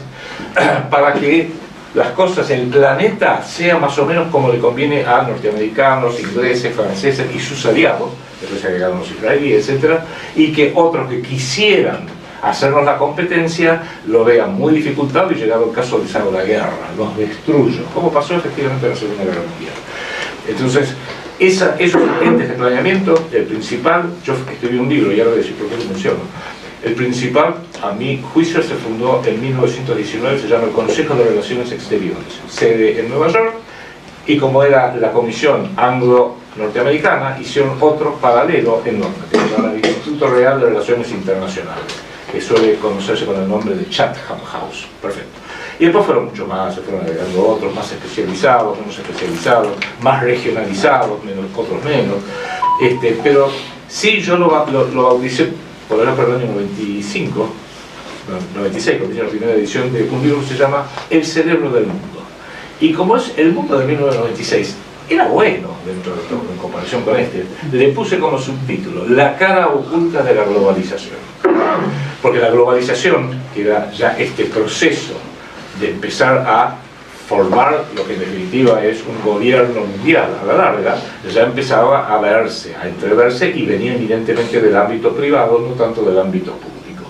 para que las cosas, el planeta, sea más o menos como le conviene a norteamericanos, ingleses, franceses y sus aliados, después se agregaron los israelíes, etc., y que otros que quisieran hacernos la competencia lo vean muy dificultado, y llegado el caso les hago la guerra, los destruyo, como pasó efectivamente en la Segunda Guerra Mundial. Entonces, esos entes de planeamiento, el principal, yo escribí un libro, ya lo voy a decir por qué lo menciono. El principal, a mi juicio, se fundó en 1919, se llama el Consejo de Relaciones Exteriores, sede en Nueva York, y como era la Comisión Anglo-Norteamericana, hicieron otro paralelo en Londres, que se llama el Instituto Real de Relaciones Internacionales, que suele conocerse con el nombre de Chatham House. Perfecto. Y después fueron mucho más, se fueron agregando otros, más especializados, menos especializados, más regionalizados, otros menos. Pero sí, yo lo bauticé por allá por el año 96, cuando hice la primera edición de un libro que se llama El cerebro del mundo. Y como es el mundo de 1996, era bueno dentro de todo, en comparación con le puse como subtítulo La cara oculta de la globalización. Porque la globalización, que era ya este proceso de empezar a formar lo que en definitiva es un gobierno mundial a la larga, ya empezaba a verse, a entreverse, y venía evidentemente del ámbito privado, no tanto del ámbito público.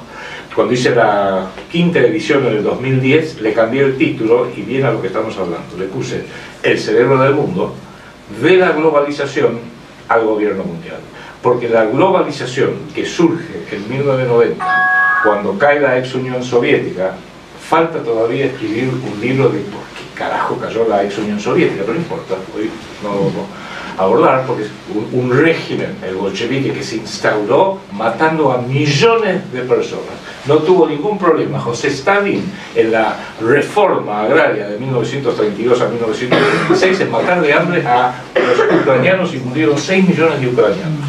Cuando hice la 5ª edición en el 2010, le cambié el título y viene a lo que estamos hablando. Le puse El cerebro del mundo, de la globalización al gobierno mundial. Porque la globalización que surge en 1990, cuando cae la ex Unión Soviética, falta todavía escribir un libro de por qué carajo cayó la ex Unión Soviética, pero no importa, hoy no lo vamos a abordar, porque es un régimen, el bolchevique, que se instauró matando a millones de personas. No tuvo ningún problema José Stalin en la reforma agraria de 1932 a 1936 en matar de hambre a los ucranianos y murieron 6 millones de ucranianos.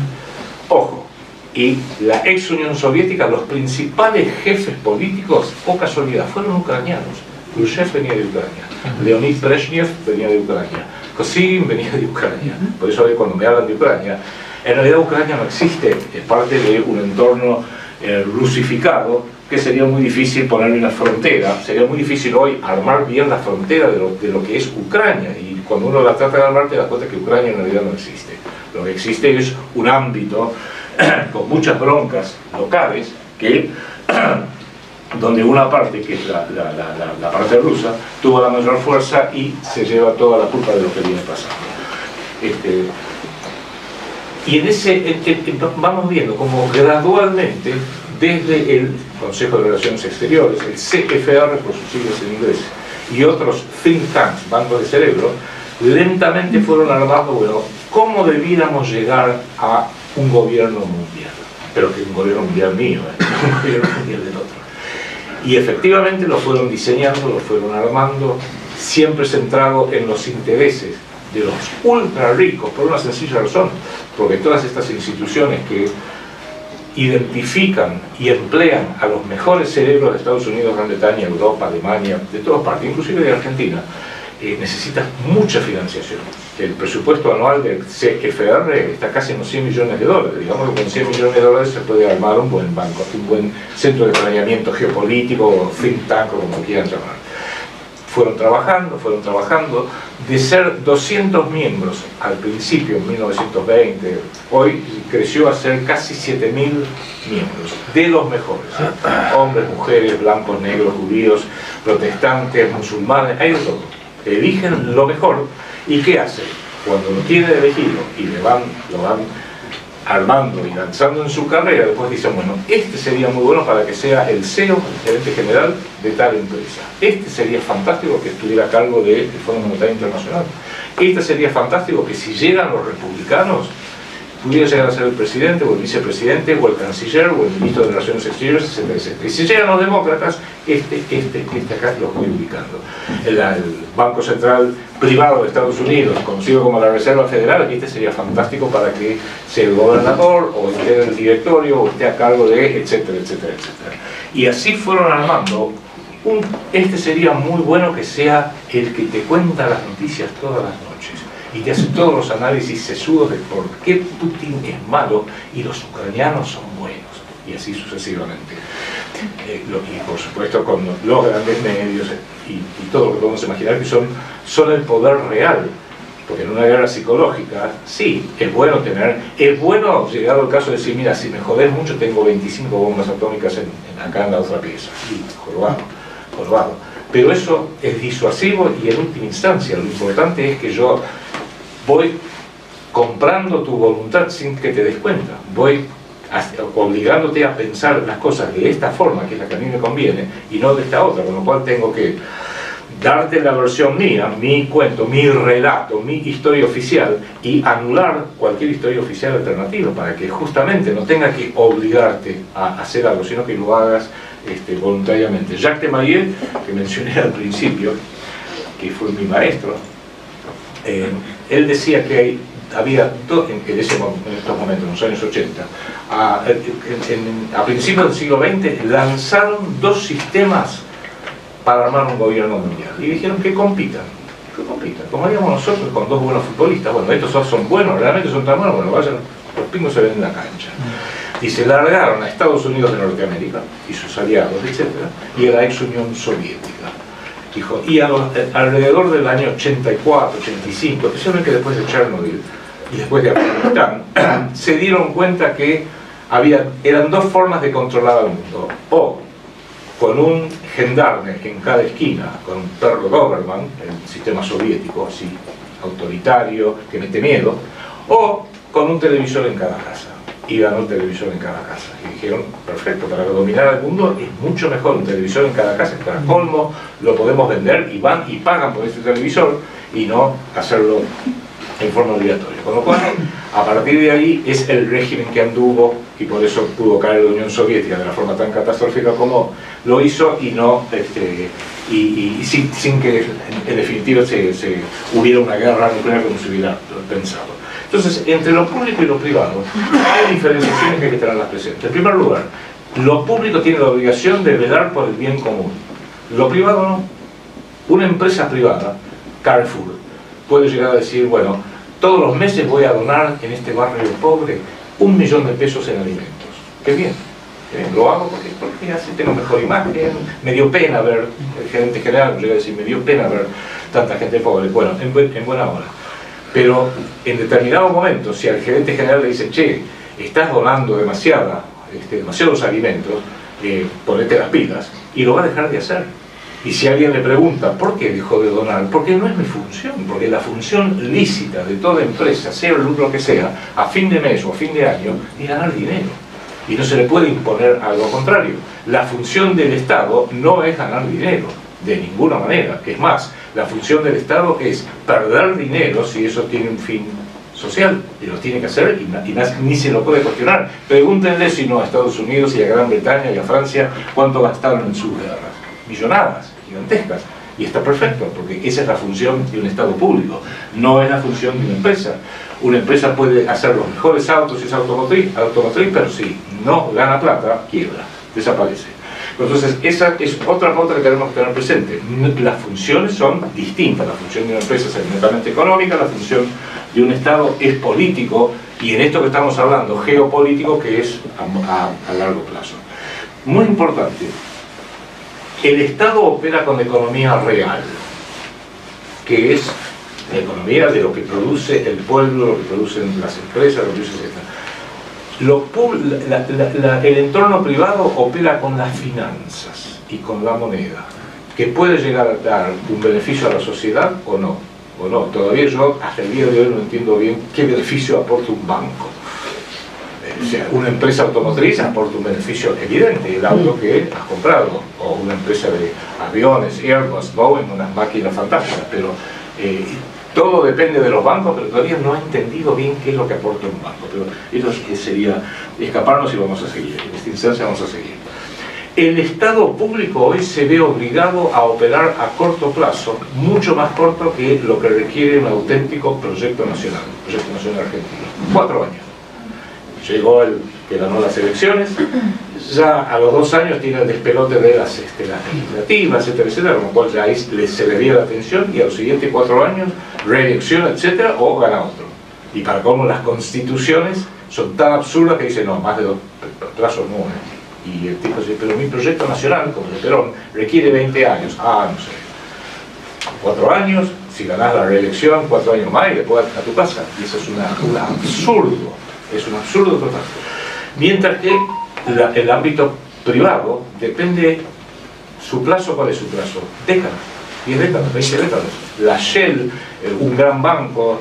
Ojo, y la ex Unión Soviética, los principales jefes políticos, o casualidad, fueron ucranianos. Khrushchev venía de Ucrania, Leonid Brezhnev venía de Ucrania, Kosygin venía de Ucrania. Por eso hoy cuando me hablan de Ucrania, en realidad Ucrania no existe, es parte de un entorno rusificado, que sería muy difícil ponerle una frontera, sería muy difícil hoy armar bien la frontera de lo que es Ucrania, y cuando uno la trata de armar te das cuenta que Ucrania en realidad no existe. Lo que existe es un ámbito con muchas broncas locales, donde una parte, que es la parte rusa, tuvo la mayor fuerza y se lleva toda la culpa de lo que viene pasando. Y en ese vamos viendo como gradualmente, desde el Consejo de Relaciones Exteriores, el CFR por sus siglas en inglés, y otros think tanks, bancos de cerebro, lentamente fueron armando, bueno, cómo debiéramos llegar a un gobierno mundial, pero que un gobierno mundial mío, un gobierno mundial del otro. Y efectivamente lo fueron diseñando, lo fueron armando, siempre centrado en los intereses de los ultra ricos, por una sencilla razón, porque todas estas instituciones que identifican y emplean a los mejores cerebros de Estados Unidos, Gran Bretaña, Europa, Alemania, de todas partes, inclusive de Argentina, necesitan mucha financiación. El presupuesto anual del CFR está casi en los 100 millones de dólares. Digamos que con 100 millones de dólares se puede armar un buen banco, un buen centro de planeamiento geopolítico, o think tank, o como quieran llamar. Fueron trabajando, de ser 200 miembros al principio, en 1920, hoy creció a ser casi 7.000 miembros, de los mejores, hombres, mujeres, blancos, negros, judíos, protestantes, musulmanes, hay de todo. Eligen lo mejor, ¿y qué hacen? Cuando lo tienen elegido y lo van armando y lanzando en su carrera, después dicen, bueno, este sería muy bueno para que sea el CEO, el gerente general de tal empresa. Este sería fantástico que estuviera a cargo del Fondo Monetario Internacional. Este sería fantástico que si llegan los republicanos, pudiera llegar a ser el presidente, o el vicepresidente, o el canciller, o el ministro de Relaciones Exteriores, etcétera, etcétera. Y si llegan los demócratas, acá los voy ubicando. El Banco Central Privado de Estados Unidos, conocido como la Reserva Federal, este sería fantástico para que sea el gobernador, o esté en el directorio, o esté a cargo de, etcétera, etcétera, etcétera. Y así fueron armando. Este sería muy bueno que sea el que te cuenta las noticias todas las noches y te hace todos los análisis sesudos de por qué Putin es malo y los ucranianos son buenos, y así sucesivamente. Y por supuesto con los grandes medios y todo lo que podemos imaginar que son el poder real, porque en una guerra psicológica, sí, es bueno llegado el caso de decir, mira, si me jodés mucho tengo 25 bombas atómicas acá en la otra pieza, y jorobado. Pero eso es disuasivo y en última instancia lo importante es que yo voy comprando tu voluntad sin que te des cuenta, voy obligándote a pensar las cosas de esta forma, que es la que a mí me conviene, y no de esta otra, con lo cual tengo que darte la versión mía, mi cuento, mi relato, mi historia oficial, y anular cualquier historia oficial alternativa, para que justamente no tenga que obligarte a hacer algo, sino que lo hagas voluntariamente. Jacques de Maillet, que mencioné al principio, que fue mi maestro, él decía que había en estos momentos, en los años 80, a principios del siglo XX, lanzaron dos sistemas para armar un gobierno mundial. Y dijeron que compitan, como haríamos nosotros con dos buenos futbolistas. Bueno, estos son buenos, realmente son tan buenos, bueno, vayan, los pingos se ven en la cancha. Y se largaron a Estados Unidos de Norteamérica y sus aliados, etc., y a la ex Unión Soviética. Dijo, y alrededor del año 84, 85, especialmente después de Chernobyl y después de Afganistán, se dieron cuenta que eran dos formas de controlar al mundo: o con un gendarme en cada esquina, con un perro Doberman, el sistema soviético, así, autoritario, que mete miedo, o con un televisor en cada casa. Y ganó el televisor en cada casa. Y dijeron, perfecto, para dominar el mundo es mucho mejor un televisor en cada casa, para colmo, lo podemos vender y van y pagan por ese televisor y no hacerlo en forma obligatoria. Con lo cual, a partir de ahí es el régimen que anduvo y por eso pudo caer la Unión Soviética de la forma tan catastrófica como lo hizo y no sin que en definitiva se hubiera una guerra nuclear como se hubiera pensado. Entonces, entre lo público y lo privado hay diferenciaciones que hay que tenerlas presentes. En primer lugar, lo público tiene la obligación de velar por el bien común. Lo privado no. Una empresa privada, Carrefour, puede llegar a decir, bueno, todos los meses voy a donar en este barrio pobre 1 millón de pesos en alimentos. ¡Qué bien! Lo hago porque así tengo mejor imagen. Me dio pena ver, el gerente general llega a decir, me dio pena ver tanta gente pobre. Bueno, en buena hora. Pero en determinado momento, si al gerente general le dice, che, estás donando demasiados alimentos, ponete las pilas, y lo va a dejar de hacer. Y si alguien le pregunta, ¿por qué dejó de donar? Porque no es mi función, porque la función lícita de toda empresa, sea el lucro que sea, a fin de mes o a fin de año, es ganar dinero. Y no se le puede imponer algo contrario. La función del Estado no es ganar dinero, de ninguna manera. Es más, la función del Estado es perder dinero si eso tiene un fin social, y lo tiene que hacer y ni se lo puede cuestionar. Pregúntenle si no a Estados Unidos y a Gran Bretaña y a Francia cuánto gastaron en sus guerras. Millonadas, gigantescas, y está perfecto, porque esa es la función de un Estado público, no es la función de una empresa. Una empresa puede hacer los mejores autos y es automotriz, pero si no gana plata, quiebra, desaparece. Entonces, esa es otra pauta que tenemos que tener presente. Las funciones son distintas. La función de una empresa es netamente económica, la función de un Estado es político, y en esto que estamos hablando, geopolítico, que es a largo plazo. Muy importante, el Estado opera con economía real, que es la economía de lo que produce el pueblo, lo que producen las empresas, lo que produce el entorno privado opera con las finanzas y con la moneda, que puede llegar a dar un beneficio a la sociedad o no. Todavía yo hasta el día de hoy no entiendo bien qué beneficio aporta un banco. O sea, una empresa automotriz aporta un beneficio evidente, el auto que has comprado, o una empresa de aviones, Airbus, Boeing, unas máquinas fantásticas, pero todo depende de los bancos, pero todavía no he entendido bien qué es lo que aporta un banco. Pero eso sería escaparnos y vamos a seguir, en esta instancia vamos a seguir. El Estado público hoy se ve obligado a operar a corto plazo, mucho más corto que lo que requiere un auténtico proyecto nacional argentino. 4 años. Llegó el que ganó las elecciones, ya a los 2 años tiene el despelote de las legislativas, etcétera, con lo cual ya ahí se le dio la atención, y a los siguientes 4 años, reelección, etcétera, o gana otro. Y para cómo las constituciones son tan absurdas que dicen, no, más de 2 plazos no. Y el tipo dice, pero mi proyecto nacional, como el de Perón, requiere 20 años. Ah, no sé. 4 años, si ganás la reelección, 4 años más y después a tu casa. Y eso es un absurdo. Es un absurdo total. Mientras que el ámbito privado depende, su plazo, ¿cuál es su plazo? Décadas, 10 décadas, 20 décadas. La Shell, un gran banco,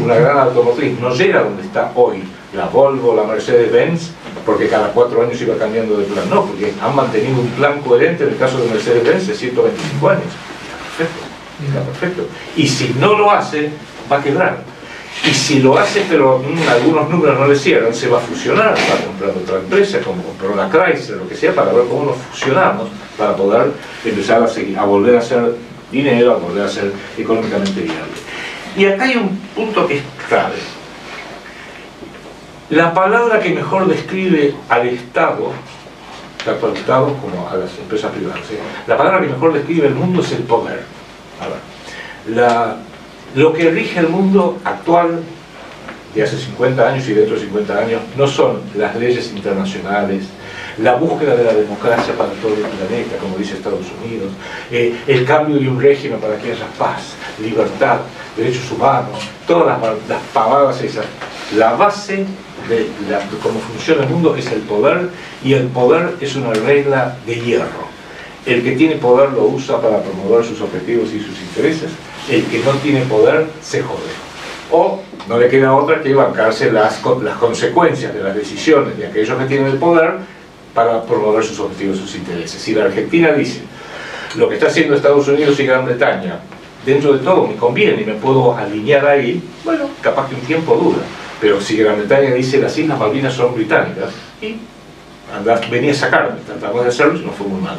una gran automotriz, no llega a donde está hoy la Volvo, la Mercedes-Benz, porque cada 4 años iba cambiando de plan. No, porque han mantenido un plan coherente en el caso de Mercedes-Benz de 125 años. Está perfecto. Y si no lo hace, va a quebrar. Y si lo hace, pero algunos números no le cierran, se va a fusionar, va a comprar otra empresa, como compró la Chrysler, lo que sea, para ver cómo nos fusionamos, para poder empezar a volver a hacer dinero, a volver a ser económicamente viable. Y acá hay un punto que es clave. La palabra que mejor describe al Estado, tanto al Estado como a las empresas privadas, la palabra que mejor describe el mundo es el poder. A ver, lo que rige el mundo actual, de hace 50 años y dentro de 50 años, no son las leyes internacionales, la búsqueda de la democracia para todo el planeta, como dice Estados Unidos, el cambio de un régimen para que haya paz, libertad, derechos humanos, todas las pavadas esas. La base de cómo funciona el mundo es el poder, y el poder es una regla de hierro. El que tiene poder lo usa para promover sus objetivos y sus intereses. El que no tiene poder se jode. O no le queda otra que bancarse las consecuencias de las decisiones de aquellos que tienen el poder para promover sus objetivos y sus intereses. Si la Argentina dice, lo que está haciendo Estados Unidos y Gran Bretaña, dentro de todo me conviene y me puedo alinear ahí, bueno, capaz que un tiempo dura. Pero si Gran Bretaña dice, las Islas Malvinas son británicas, y venía a sacarme, tratamos de hacerlo y nos fue muy mal.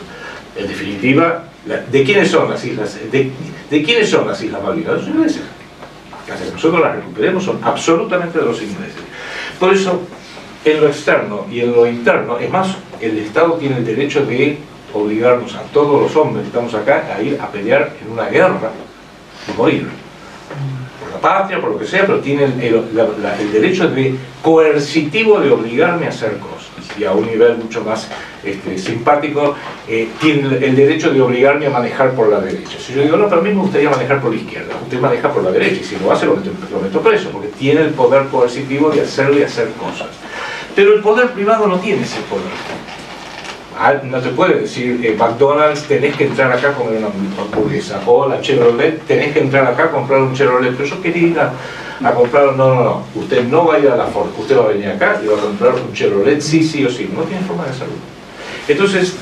En definitiva, ¿de quiénes son las islas? ¿De quiénes son las Islas Malvinas? De los ingleses. Hasta que nosotros las recuperemos son absolutamente de los ingleses. Por eso, en lo externo y en lo interno, es más, el Estado tiene el derecho de obligarnos a todos los hombres que estamos acá a ir a pelear en una guerra y morir. Por la patria, por lo que sea, pero tiene el derecho coercitivo de obligarme a hacer cosas. Y a un nivel mucho más simpático, tiene el derecho de obligarme a manejar por la derecha. Si yo digo, no, pero a mí me gustaría manejar por la izquierda, usted maneja por la derecha, y si lo hace lo meto preso, porque tiene el poder coercitivo de hacerle hacer cosas. Pero el poder privado no tiene ese poder. No te puede decir, McDonald's, tenés que entrar acá a comer una hamburguesa, o la Chevrolet, tenés que entrar acá a comprar un Chevrolet, pero yo quería ir a comprar, no, usted no va a ir a la Ford, usted va a venir acá y va a comprar un Chevrolet, sí o sí, no tiene forma de hacerlo. Entonces,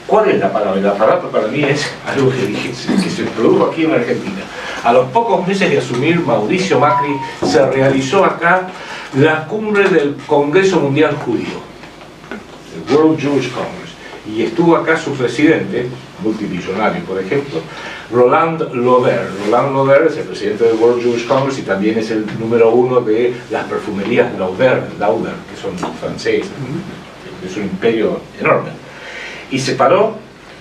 ¿cuál es la palabra? La palabra para mí es algo que se produjo aquí en Argentina. A los pocos meses de asumir Mauricio Macri, se realizó acá la cumbre del Congreso Mundial Judío, el World Jewish Congress, y estuvo acá su presidente, multimillonario por ejemplo, Roland Lauder. Roland Lauder es el presidente del World Jewish Congress y también es el número 1 de las perfumerías Lauder, que son franceses. Es un imperio enorme. Y se paró,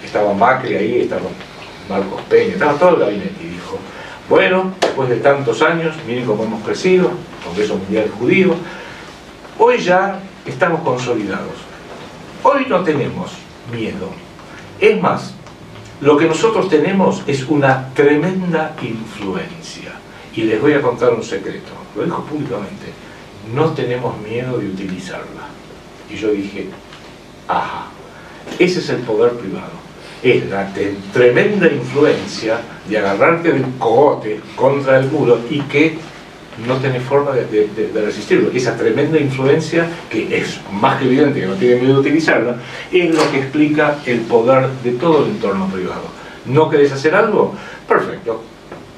estaba Macri ahí, estaba Marcos Peña, estaba todo el gabinete y dijo, bueno, después de tantos años, miren cómo hemos crecido, Congreso Mundial Judío, hoy ya estamos consolidados, hoy no tenemos miedo. Es más, lo que nosotros tenemos es una tremenda influencia. Y les voy a contar un secreto, lo dijo públicamente, no tenemos miedo de utilizarla. Y yo dije, ajá, ese es el poder privado. Es la tremenda influencia de agarrarte del cogote contra el muro y que no tenés forma de resistirlo. Esa tremenda influencia, que es más que evidente que no tiene miedo de utilizarla, es lo que explica el poder de todo el entorno privado. ¿No querés hacer algo? Perfecto.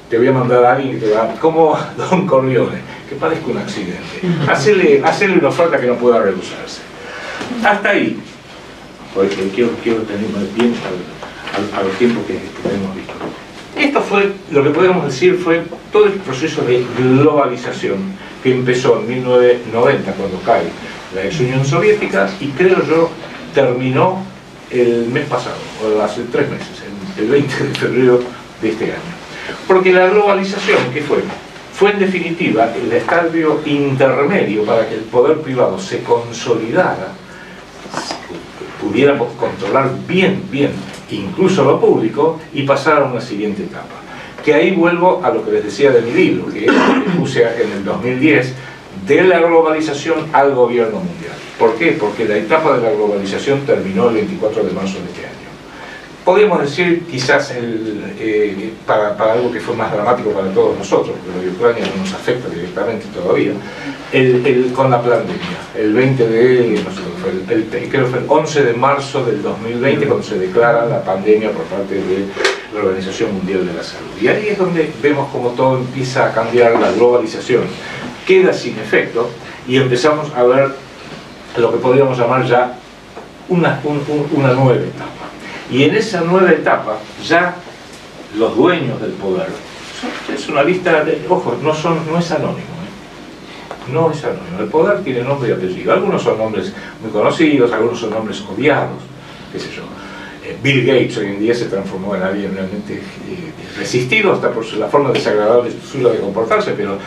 Te voy a mandar a alguien que te va, como Don Corleone, que parezca un accidente. Hacele una oferta que no pueda rehusarse. Hasta ahí, porque quiero tener más bien a los tiempos que hemos visto. Esto fue, lo que podemos decir, fue todo el proceso de globalización que empezó en 1990, cuando cae la ex Unión Soviética, y creo yo terminó el mes pasado, o hace 3 meses, el 20 de febrero de este año. Porque la globalización, ¿qué fue? Fue en definitiva el estadio intermedio para que el poder privado se consolidara, pudiera controlar bien, incluso lo público, y pasar a una siguiente etapa. Que ahí vuelvo a lo que les decía de mi libro, que puse en el 2010, de la globalización al gobierno mundial. ¿Por qué? Porque la etapa de la globalización terminó el 24 de marzo de este año. Podríamos decir, quizás, para algo que fue más dramático para todos nosotros, pero de Ucrania no nos afecta directamente todavía, con la pandemia, el 20 de, no sé qué fue, creo que fue el 11 de marzo del 2020, cuando se declara la pandemia por parte de la Organización Mundial de la Salud. Y ahí es donde vemos como todo empieza a cambiar, la globalización queda sin efecto, y empezamos a ver lo que podríamos llamar ya una nueva etapa. Y en esa nueva etapa, ya los dueños del poder, es una lista, ojo, no es anónimo, no es anónimo. El poder tiene nombre y apellido. Algunos son nombres muy conocidos, algunos son nombres odiados, qué sé yo. Bill Gates hoy en día se transformó en alguien realmente resistido, hasta por la forma desagradable suya de comportarse, pero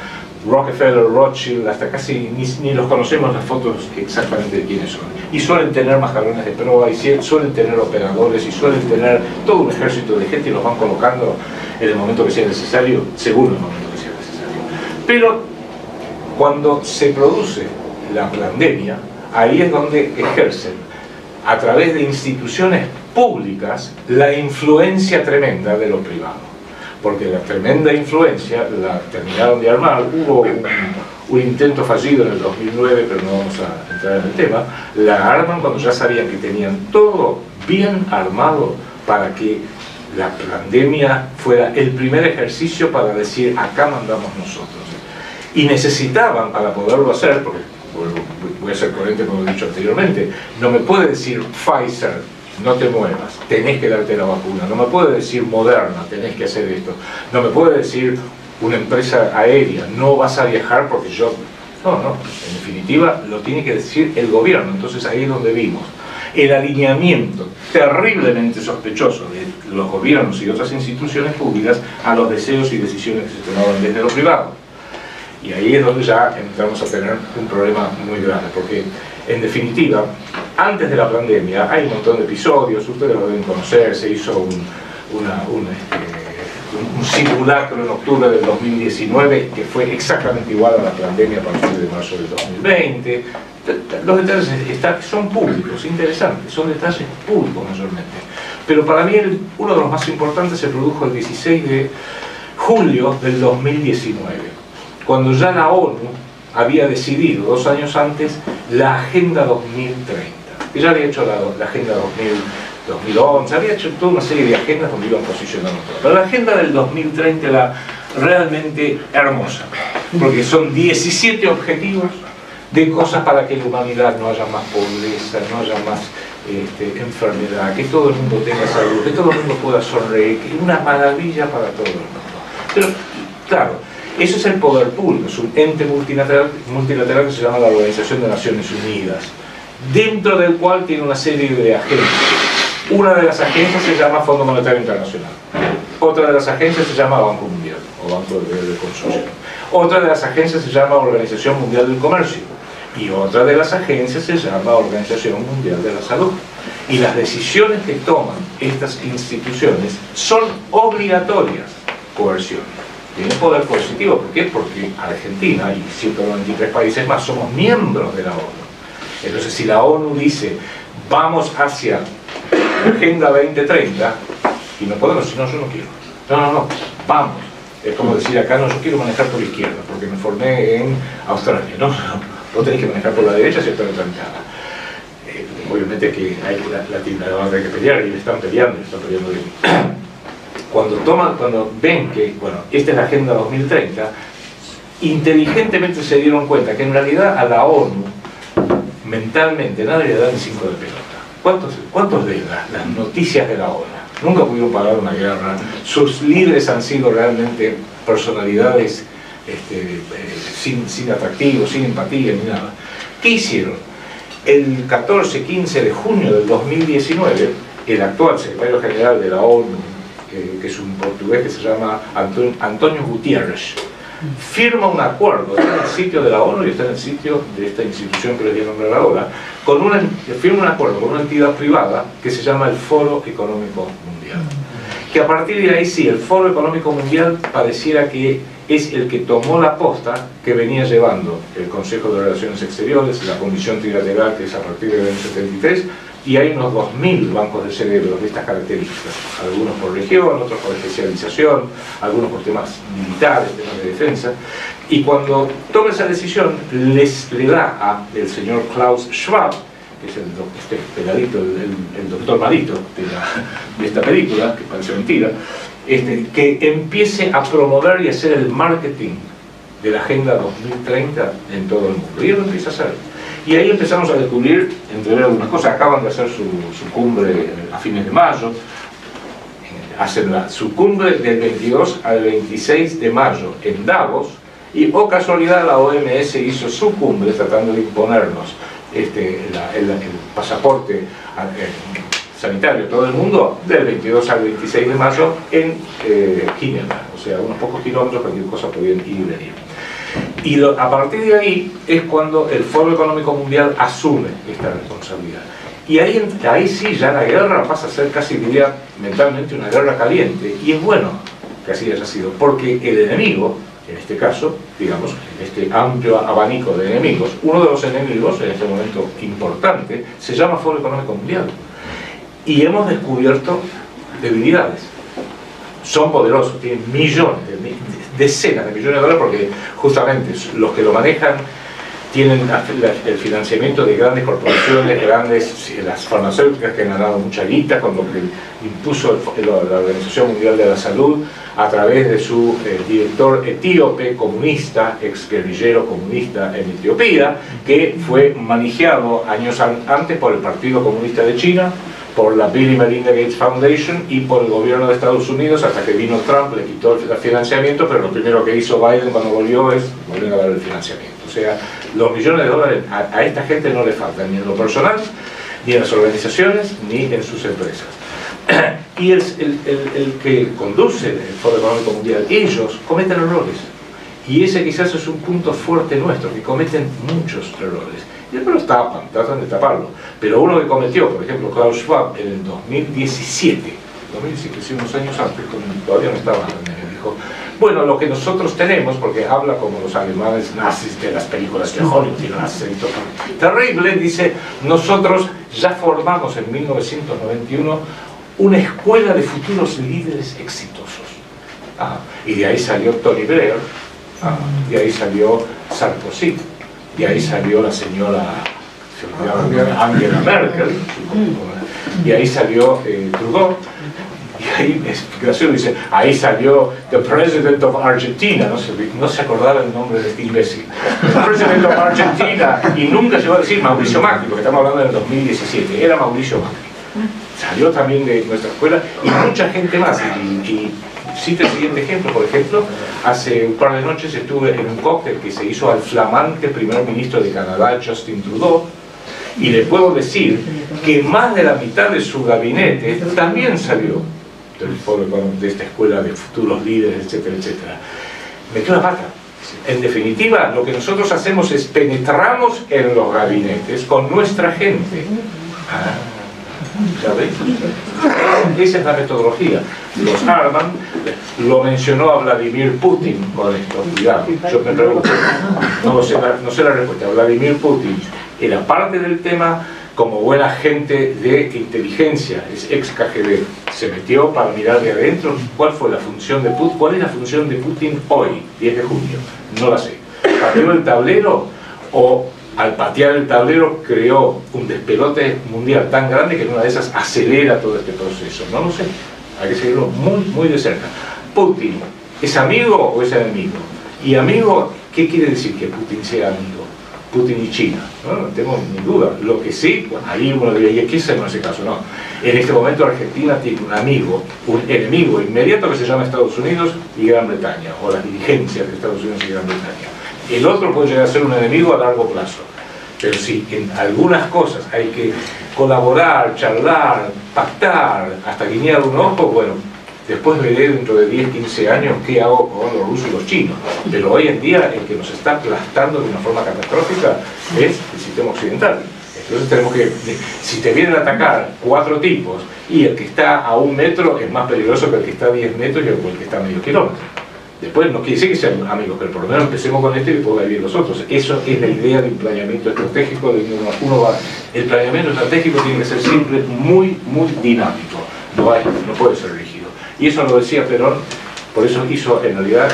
Rockefeller, Rothschild, hasta casi ni los conocemos las fotos exactamente de quiénes son. Y suelen tener mascarones de proa, y suelen tener operadores, y suelen tener todo un ejército de gente, y los van colocando en el momento que sea necesario, según el momento que sea necesario. Pero cuando se produce la pandemia, ahí es donde ejercen, a través de instituciones públicas la influencia tremenda de lo privado. Porque la tremenda influencia la terminaron de armar. Hubo un intento fallido en el 2009, pero no vamos a entrar en el tema. La arman cuando ya sabían que tenían todo bien armado para que la pandemia fuera el primer ejercicio para decir acá mandamos nosotros. Y necesitaban, para poderlo hacer, porque voy a ser coherente con lo que he dicho anteriormente, no me puede decir Pfizer, no te muevas, tenés que darte la vacuna. No me puede decir Moderna, tenés que hacer esto. No me puede decir una empresa aérea, no vas a viajar porque yo... No, en definitiva lo tiene que decir el gobierno. Entonces ahí es donde vimos el alineamiento terriblemente sospechoso de los gobiernos y otras instituciones públicas a los deseos y decisiones que se tomaban desde lo privado. Y ahí es donde ya entramos a tener un problema muy grande, porque en definitiva, antes de la pandemia hay un montón de episodios, ustedes lo deben conocer, se hizo un simulacro en octubre del 2019 que fue exactamente igual a la pandemia a partir de marzo del 2020. Los detalles son públicos, interesantes, son detalles públicos mayormente. Pero para mí uno de los más importantes se produjo el 16 de julio del 2019. Cuando ya la ONU había decidido 2 años antes la Agenda 2030, que ya había hecho la Agenda 2011, había hecho toda una serie de agendas donde iban posicionando todo. Pero la Agenda del 2030 era realmente hermosa, porque son 17 objetivos de cosas para que la humanidad no haya más pobreza, no haya más enfermedad, que todo el mundo tenga salud, que todo el mundo pueda sonreír, que una maravilla para todo el mundo. Pero, claro, eso es el poder público, es un ente multilateral que se llama la Organización de Naciones Unidas, dentro del cual tiene una serie de agencias. Una de las agencias se llama Fondo Monetario Internacional, otra de las agencias se llama Banco Mundial, o Banco de Construcción, otra de las agencias se llama Organización Mundial del Comercio, y otra de las agencias se llama Organización Mundial de la Salud. Y las decisiones que toman estas instituciones son obligatorias coerciones. Tiene poder coercitivo. ¿Por qué? Porque Argentina y 193 países más somos miembros de la ONU. Entonces, si la ONU dice vamos hacia la Agenda 2030, y no podemos decir, no, yo no quiero. No, vamos. Es como decir acá, no, yo quiero manejar por la izquierda, porque me formé en Australia. No, vos tenés que manejar por la derecha si está trancada. Obviamente que la banda hay que pelear, y le están peleando bien. Cuando ven que, bueno, esta es la Agenda 2030, inteligentemente se dieron cuenta que en realidad a la ONU, mentalmente, nadie le da ni 5 de pelota. ¿Cuántos leen las noticias de la ONU? Nunca pudieron parar una guerra. Sus líderes han sido realmente personalidades sin atractivo, sin empatía ni nada. ¿Qué hicieron? El 14-15 de junio del 2019, el actual secretario general de la ONU, que es un portugués que se llama Antonio Gutiérrez, firma un acuerdo, está en el sitio de la ONU y está en el sitio de esta institución que les voy a nombrar ahora, firma un acuerdo con una entidad privada que se llama el Foro Económico Mundial. Que a partir de ahí sí, el Foro Económico Mundial pareciera que es el que tomó la posta que venía llevando el Consejo de Relaciones Exteriores, la Comisión Trilateral, que es a partir del año 73, y hay unos 2000 bancos de cerebro de estas características, algunos por región, otros por especialización, algunos por temas militares, temas de defensa, y cuando toma esa decisión le da al señor Klaus Schwab, que es este peladito, el doctor malito de esta película, que parece mentira, que empiece a promover y hacer el marketing de la Agenda 2030 en todo el mundo, y él lo empieza a hacer. Y ahí empezamos a descubrir, entre algunas cosas, acaban de hacer su cumbre a fines de mayo, hacen su cumbre del 22 al 26 de mayo en Davos, y oh casualidad la OMS hizo su cumbre tratando de imponernos el pasaporte sanitario a todo el mundo del 22 al 26 de mayo en Ginebra, o sea, unos pocos kilómetros, cualquier cosa podían ir y venir. Y a partir de ahí es cuando el Foro Económico Mundial asume esta responsabilidad. Y ahí sí ya la guerra pasa a ser casi, diría, mentalmente una guerra caliente. Y es bueno que así haya sido, porque el enemigo, en este caso, digamos, en este amplio abanico de enemigos, uno de los enemigos, en este momento importante, se llama Foro Económico Mundial. y hemos descubierto debilidades. Son poderosos, tienen millones, decenas de millones de dólares, porque justamente los que lo manejan tienen el financiamiento de grandes corporaciones, las farmacéuticas que han ganado mucha guita con lo que impuso la Organización Mundial de la Salud a través de su director etíope comunista, ex guerrillero comunista en Etiopía, que fue manejado años antes por el Partido Comunista de China, por la Bill y Melinda Gates Foundation y por el gobierno de Estados Unidos, hasta que vino Trump, le quitó el financiamiento, pero lo primero que hizo Biden cuando volvió es volver a dar el financiamiento. O sea, los millones de dólares a esta gente no le faltan, ni en lo personal, ni en las organizaciones, ni en sus empresas. Y el que conduce el Foro Económico Mundial, ellos cometen errores. Y ese quizás es un punto fuerte nuestro, que cometen muchos errores. Y ellos lo tapan, tratan de taparlo. Pero uno que cometió, por ejemplo, Klaus Schwab, en el 2017, sí, unos años antes, todavía no estaba, me dijo, bueno, lo que nosotros tenemos, porque habla como los alemanes nazis de las películas de Hollywood, tiene un acento terrible, dice, nosotros ya formamos en 1991 una escuela de futuros líderes exitosos. Y de ahí salió Tony Blair, de ahí salió Sarkozy, de ahí salió la señora Angela Merkel, y ahí salió Trudeau, y ahí es gracioso, dice, ahí salió the President of Argentina, no se acordaba el nombre de este imbécil, the President of Argentina, y nunca llegó a decir Mauricio Macri, porque estamos hablando del 2017, era Mauricio Macri. Salió también de nuestra escuela y mucha gente más. Y cito el siguiente ejemplo. Por ejemplo, hace un par de noches estuve en un cóctel que se hizo al flamante primer ministro de Canadá, Justin Trudeau, y le puedo decir que más de la mitad de su gabinete también salió del foro de esta escuela de futuros líderes, etcétera, etcétera. Metió la pata. En definitiva, lo que nosotros hacemos es penetramos en los gabinetes con nuestra gente. ¿Ya ves? Esa es la metodología. Los arman, lo mencionó a Vladimir Putin con esto, cuidado. Yo me pregunto, no sé la respuesta. Vladimir Putin era parte del tema como buen agente de inteligencia, es ex KGB. Se metió para mirar de adentro cuál fue la función de Putin, cuál es la función de Putin hoy, 10 de junio, no la sé. ¿Pateó el tablero o al patear el tablero creó un despelote mundial tan grande que en una de esas acelera todo este proceso? No lo sé, hay que seguirlo muy, muy de cerca. ¿Putin es amigo o es enemigo? Y amigo, ¿qué quiere decir que Putin sea amigo? Putin y China, no tengo ni duda. Lo que sí, bueno, ahí uno diría, ¿qué es en ese caso? No. En este momento Argentina tiene un amigo, un enemigo inmediato que se llama Estados Unidos y Gran Bretaña, o las dirigencias de Estados Unidos y Gran Bretaña. El otro puede llegar a ser un enemigo a largo plazo. Pero si en algunas cosas hay que colaborar, charlar, pactar, hasta guiñar un ojo, bueno, después veré dentro de 10, 15 años qué hago con los rusos y los chinos. Pero hoy en día el que nos está aplastando de una forma catastrófica es el sistema occidental. Entonces tenemos que, si te vienen a atacar 4 tipos y el que está a 1 metro es más peligroso que el que está a 10 metros y el que está a medio kilómetro. Después no quiere decir que sean amigos, pero por lo menos empecemos con este y después va a ir los otros. Eso es la idea de un planeamiento estratégico. El planeamiento estratégico tiene que ser siempre muy, muy dinámico. No puede ser rígido. Y eso lo decía Perón, por eso hizo en realidad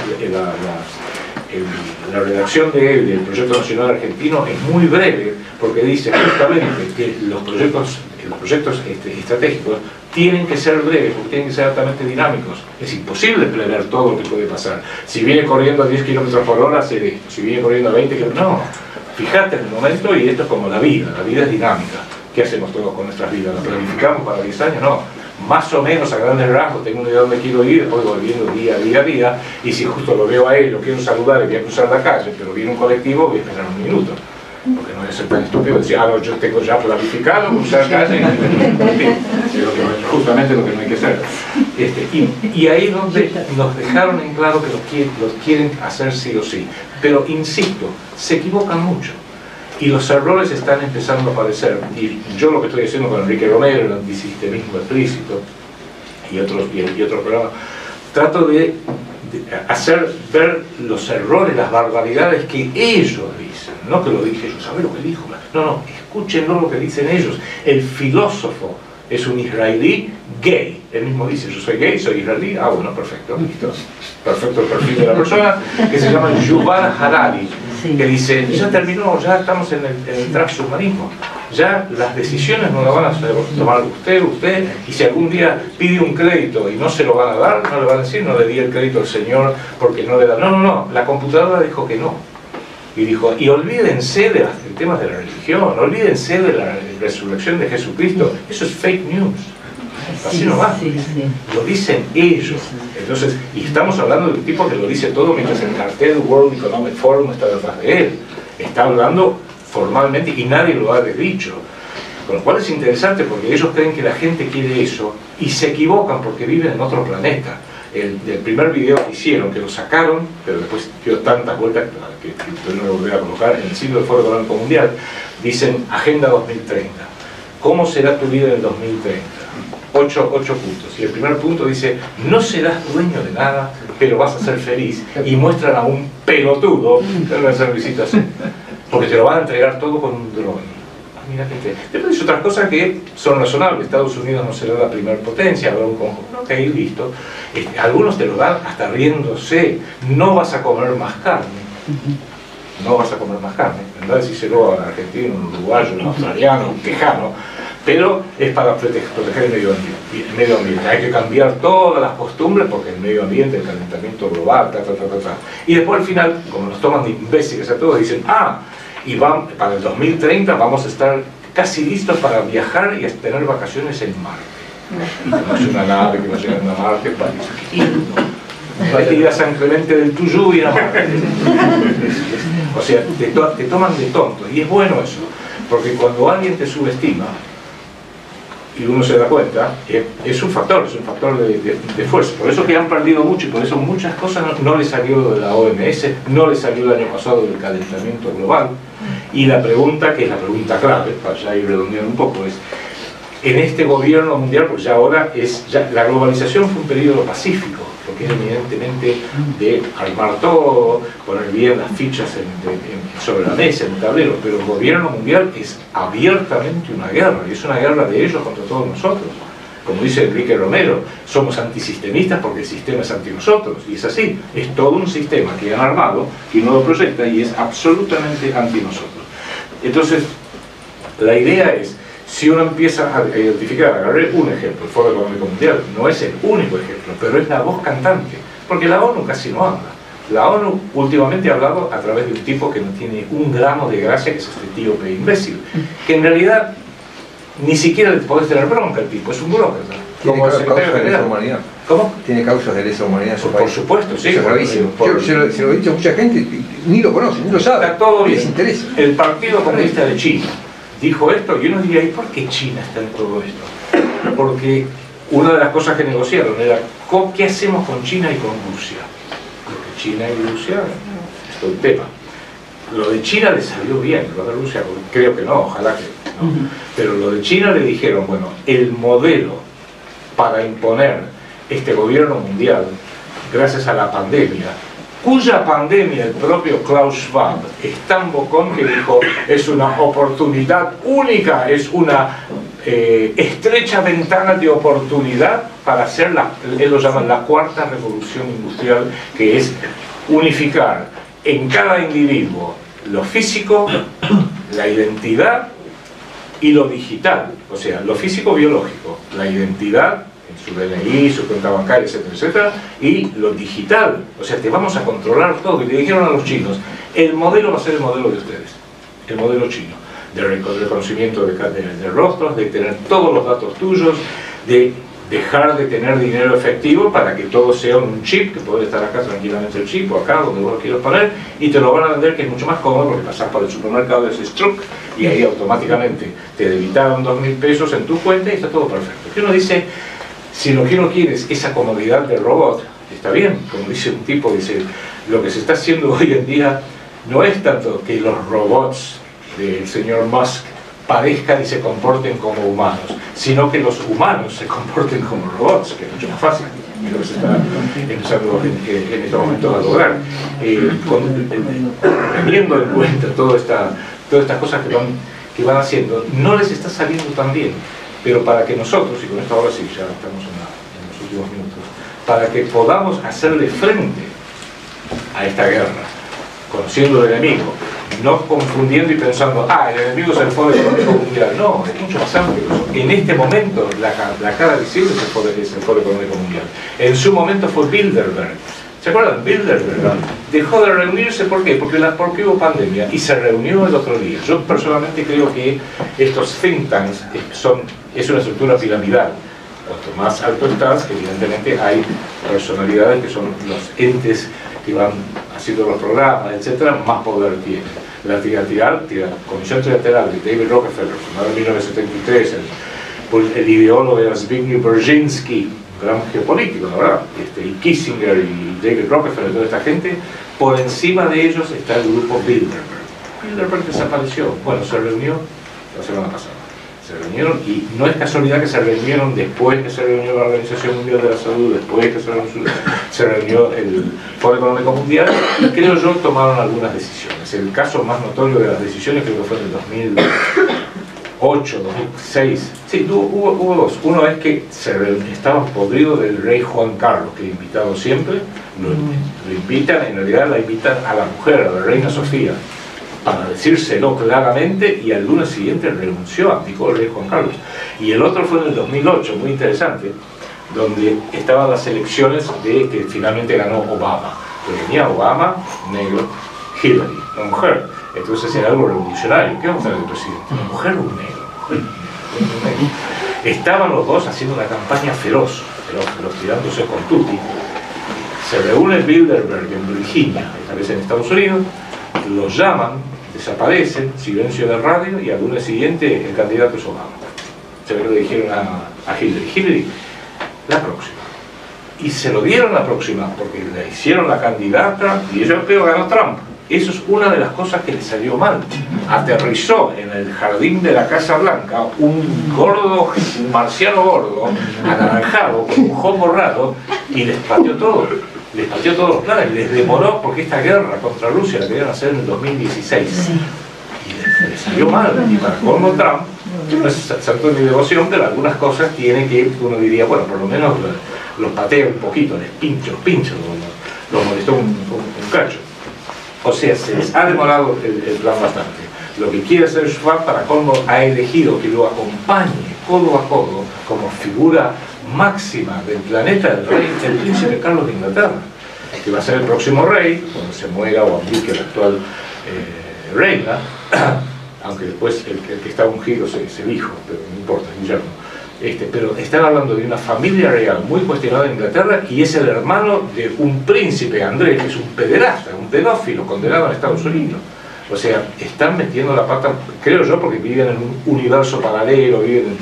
la redacción del Proyecto Nacional Argentino es muy breve, porque dice justamente que los proyectos estratégicos tienen que ser breves, porque tienen que ser altamente dinámicos. Es imposible prever todo lo que puede pasar. Si viene corriendo a 10 km por hora, hacer esto. Si viene corriendo a 20 km, no. Fíjate en el momento, y esto es como la vida es dinámica. ¿Qué hacemos todos con nuestras vidas? ¿La planificamos para 10 años? No. Más o menos a grandes rasgos tengo una idea de dónde quiero ir, después voy viendo día a día, y si justo lo veo a él, lo quiero saludar y voy a cruzar la calle, pero viene un colectivo, voy a esperar 1 minuto. Porque no voy a ser tan estúpido decir, no, yo tengo ya planificado cruzar calle, justamente lo que no hay que hacer. Y ahí es donde nos dejaron en claro que los quieren hacer sí o sí. Pero insisto, se equivocan mucho. Y los errores están empezando a aparecer. Y yo lo que estoy haciendo con Enrique Romero, el antisistemismo explícito, y otros programas, trato de hacer ver los errores, las barbaridades que ellos dicen. No que lo dije yo, ¿sabes lo que dijo? No, escúchenlo lo que dicen ellos. El filósofo es un israelí gay. Él mismo dice, yo soy gay, soy israelí. Ah, bueno, perfecto, listo. Perfecto el perfil de la persona, que se llama Yuval Harari, que dice, ya terminó, ya estamos en el transhumanismo. Ya las decisiones no las van a tomar usted, y si algún día pide un crédito y no se lo van a dar, no le van a decir, no le di el crédito al señor porque no le da. No, no, no, la computadora dijo que no. Y dijo, y olvídense de los temas de la religión, olvídense de la resurrección de Jesucristo, eso es fake news. Así no va. Lo dicen ellos. Entonces, y estamos hablando de un tipo que lo dice todo mientras el cartel World Economic Forum está detrás de él. Está hablando formalmente y nadie lo ha desdicho. Con lo cual es interesante porque ellos creen que la gente quiere eso y se equivocan porque viven en otro planeta. El primer video que hicieron, que lo sacaron, pero después dio tantas vueltas que no lo volví a colocar, en el sitio del Foro Económico Mundial, dicen Agenda 2030. ¿Cómo será tu vida en el 2030? 8 puntos. Y el primer punto dice, no serás dueño de nada, pero vas a ser feliz. Y muestran a un pelotudo que va a hacer visitas, porque te lo van a entregar todo con un dron. Mira que después hay otras cosas que son razonables. Estados Unidos no será la primer potencia, habrá un conjunto, ok, listo. Algunos te lo dan hasta riéndose. No vas a comer más carne. No vas a comer más carne. Vendrá a decírselo a un argentino, un uruguayo, un australiano, un tejano. Pero es para proteger el medio ambiente. Hay que cambiar todas las costumbres porque el medio ambiente, el calentamiento global, Y después al final, como nos toman de imbéciles a todos, dicen, y para el 2030 vamos a estar casi listos para viajar y a tener vacaciones en Marte. Y tenemos una nave que va a llegar a Marte, hay que ir a San Clemente del Tuyú y ir a Marte. O sea, te toman de tonto. Y es bueno eso, porque cuando alguien te subestima, y uno se da cuenta, es un factor de fuerza. Por eso que han perdido mucho y por eso muchas cosas no les salió de la OMS, no les salió el año pasado del calentamiento global. Y la pregunta, que es la pregunta clave, para ya ir redondeando un poco, es, en este gobierno mundial, pues ya ahora la globalización fue un periodo pacífico, porque era evidentemente de armar todo, poner bien las fichas sobre la mesa, en el tablero, pero el gobierno mundial es abiertamente una guerra, y es una guerra de ellos contra todos nosotros. Como dice Enrique Romero, somos antisistemistas porque el sistema es anti nosotros, y es así, es todo un sistema que han armado, que uno lo proyecta y es absolutamente anti nosotros. Entonces, la idea es, si uno empieza a identificar, agarré un ejemplo, el Foro Económico Mundial no es el único ejemplo, pero es la voz cantante, porque la ONU casi no habla. La ONU últimamente ha hablado a través de un tipo que no tiene un gramo de gracia, que es este etíope imbécil, que en realidad ni siquiera le podés tener bronca al tipo, es un burócrata. ¿Tiene causas de lesa humanidad? ¿Cómo? ¿Tiene causas de lesa humanidad en su país? Por supuesto, sí. Eso es gravísimo. Se lo he dicho a mucha gente, ni lo conoce, ni lo sabe. Está todo bien. Les interesa. El Partido Comunista de China dijo esto, y uno diría, ¿y por qué China está en todo esto? Porque una de las cosas que negociaron era, ¿qué hacemos con China y con Rusia? Porque China y Rusia es todo un tema. Lo de China le salió bien, lo de Rusia creo que no, ojalá que no. Pero lo de China le dijeron, bueno, el modelo para imponer este gobierno mundial, gracias a la pandemia, cuya pandemia el propio Klaus Schwab es tan bocón que dijo, es una oportunidad única, es una estrecha ventana de oportunidad para hacer, él lo llama la cuarta revolución industrial, que es unificar en cada individuo lo físico, la identidad y lo digital, o sea, lo físico biológico, la identidad, en su DNI, su cuenta bancaria, etcétera, etcétera, y lo digital, o sea, te vamos a controlar todo. Y le dijeron a los chinos, el modelo va a ser el modelo de ustedes, el modelo chino, de reconocimiento de rostros, de tener todos los datos tuyos, de dejar de tener dinero efectivo para que todo sea un chip, que puede estar acá tranquilamente el chip o acá donde vos lo quieras poner, y te lo van a vender, que es mucho más cómodo porque pasás por el supermercado, ese struck, y ahí automáticamente te debitaron 2.000 pesos en tu cuenta y está todo perfecto. Y uno dice, si lo que uno quiere es esa comodidad del robot, está bien, como dice un tipo, dice, lo que se está haciendo hoy en día no es tanto que los robots del señor Musk parezcan y se comporten como humanos, sino que los humanos se comporten como robots, que es mucho más fácil, y lo que se está empezando en estos momentos a lograr, teniendo en cuenta todas estas cosas que van haciendo. No les está saliendo tan bien, Pero para que nosotros, y con esto ahora sí, ya estamos en los últimos minutos, para que podamos hacerle frente a esta guerra, conociendo el enemigo, no confundiendo y pensando, el enemigo es el Foro Económico Mundial. No, es mucho más amplio. En este momento, la cara visible es el Foro Económico Mundial. En su momento fue Bilderberg. ¿Se acuerdan? Bilderberg dejó de reunirse, ¿por qué? Porque hubo pandemia y se reunió el otro día. Yo personalmente creo que estos think tanks es una estructura piramidal. Cuanto más alto estás, evidentemente hay personalidades que son los entes que van haciendo los programas, etcétera, más poder tiene. La Comisión Trilateral de David Rockefeller, fundada en 1973, el ideólogo era Zbigniew Brzezinski, gran geopolítico, la verdad, y Kissinger y David Rockefeller, toda esta gente, por encima de ellos está el grupo Bilderberg. Bilderberg desapareció, bueno, se reunió la semana pasada. Se reunieron, y no es casualidad que se reunieron después que se reunió la Organización Mundial de la Salud, después que se reunió el Foro Económico Mundial, y creo yo tomaron algunas decisiones. El caso más notorio de las decisiones creo que fue en el 2008, 2006. Sí, hubo dos. Uno es que estaban podridos del rey Juan Carlos, que invitado siempre, lo invitan, en realidad la invitan a la mujer, a la reina Sofía, para decírselo claramente, y al lunes siguiente renunció, abdicó el rey Juan Carlos. Y el otro fue en el 2008, muy interesante, donde estaban las elecciones de que finalmente ganó Obama. Pero venía Obama, negro, Hillary, una mujer. Entonces era algo revolucionario. ¿Qué vamos a hacer el presidente? ¿Una mujer o un negro? Un negro. Estaban los dos haciendo una campaña feroz, tirándose con tutti. Se reúne Bilderberg en Virginia, esta vez en Estados Unidos, los llaman, desaparecen, silencio de radio, y al lunes siguiente el candidato es Obama. Se ve que le dijeron a Hillary, Hillary, la próxima. Y se lo dieron la próxima, porque le hicieron la candidata, y ella creo ganó Trump. Eso es una de las cosas que le salió mal. Aterrizó en el jardín de la Casa Blanca un marciano gordo, anaranjado, con un ojo borrado, y les pateó todo. Les pateó todos los planes, les demoró, porque esta guerra contra Rusia la querían hacer en el 2016. Y les salió mal. Y para colmo Trump, no es santo de mi devoción, pero algunas cosas tiene que, uno diría, bueno, por lo menos los patea un poquito, les pincho, los molestó un cacho. O sea, se les ha demorado el plan bastante. Lo que quiere hacer Schwab, para colmo, ha elegido que lo acompañe codo a codo como figura máxima del planeta del rey, el príncipe Carlos de Inglaterra, que va a ser el próximo rey cuando se muera o abdique la actual reina, aunque después el que está ungido es el hijo, pero no importa, es Guillermo. Pero están hablando de una familia real muy cuestionada en Inglaterra, y es el hermano de un príncipe, Andrés, que es un pederasta, un pedófilo condenado en Estados Unidos. O sea, están metiendo la pata, creo yo, porque viven en un universo paralelo, viven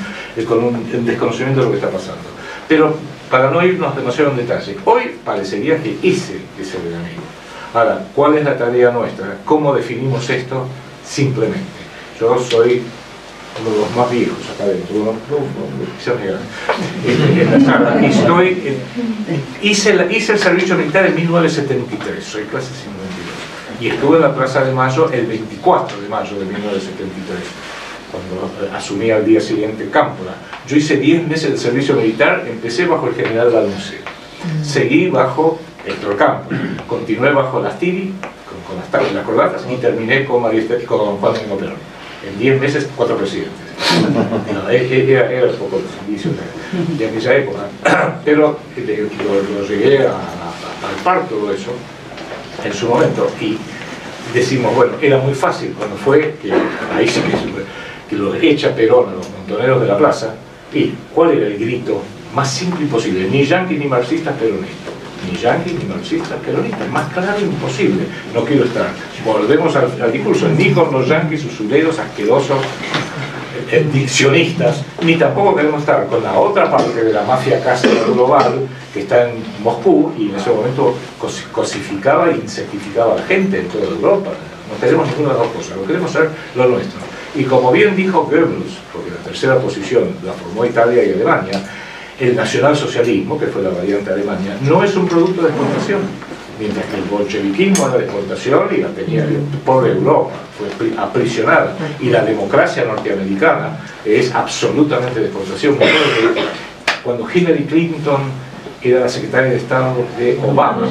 con un desconocimiento de lo que está pasando. Pero para no irnos demasiado en detalle, hoy parecería que ese es el enemigo. Ahora, ¿cuál es la tarea nuestra? ¿Cómo definimos esto? Simplemente, yo soy uno de los más viejos acá dentro, hice el servicio militar en 1973, soy clase 52, y estuve en la Plaza de Mayo el 24 de mayo de 1973, cuando asumí al día siguiente Cámpora. Yo hice 10 meses de servicio militar, empecé bajo el general Lanusse, seguí bajo Héctor Campos, continué bajo las Tiri, con las corbatas, y terminé con Juan Domingo Perón. En 10 meses, 4 presidentes. No, era un poco los indicios de aquella época. Pero lo llegué al par todo eso en su momento, y decimos, bueno, era muy fácil cuando fue, que ahí sí que los echa Perón a los montoneros de la plaza. ¿Y cuál era el grito más simple y posible? Ni yanquis ni marxistas peronistas. Ni yanquis ni marxistas peronistas. Más claro imposible. No quiero estar. Volvemos al discurso. Ni con los yanquis usureros, asquerosos, diccionistas, ni tampoco queremos estar con la otra parte de la mafia casi global que está en Moscú, y en ese momento cosificaba e insectificaba a la gente en toda Europa. No queremos ninguna de las dos cosas, lo queremos hacer lo nuestro. Y como bien dijo Goebbels, porque la tercera posición la formó Italia y Alemania, el nacionalsocialismo, que fue la variante de Alemania, no es un producto de exportación, mientras que el bolcheviquismo era de exportación y la tenía por Europa, fue aprisionada, y la democracia norteamericana es absolutamente de exportación. Me acuerdo que cuando Hillary Clinton era la secretaria de Estado de Obama,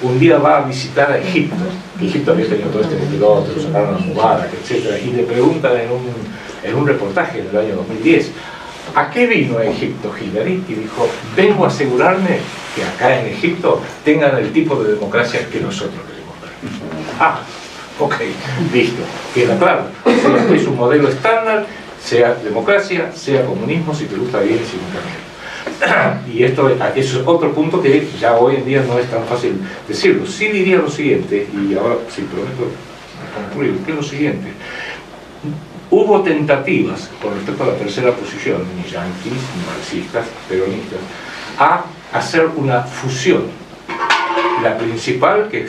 un día va a visitar a Egipto. Egipto había tenido todo este piloto, lo sacaron a Mubarak, etc. Y le preguntan en un reportaje en el año 2010, ¿a qué vino a Egipto Hillary? Y dijo, vengo a asegurarme que acá en Egipto tengan el tipo de democracia que nosotros queremos ver. Ah, ok, listo, queda claro. Es un modelo estándar, sea democracia, sea comunismo, si te gusta bien, si no también. Y esto es otro punto que ya hoy en día no es tan fácil decirlo. Sí diría lo siguiente, y ahora sí prometo concluir, que es lo siguiente. Hubo tentativas con respecto a la tercera posición, ni yanquis, ni marxistas, peronistas, a hacer una fusión. La principal, que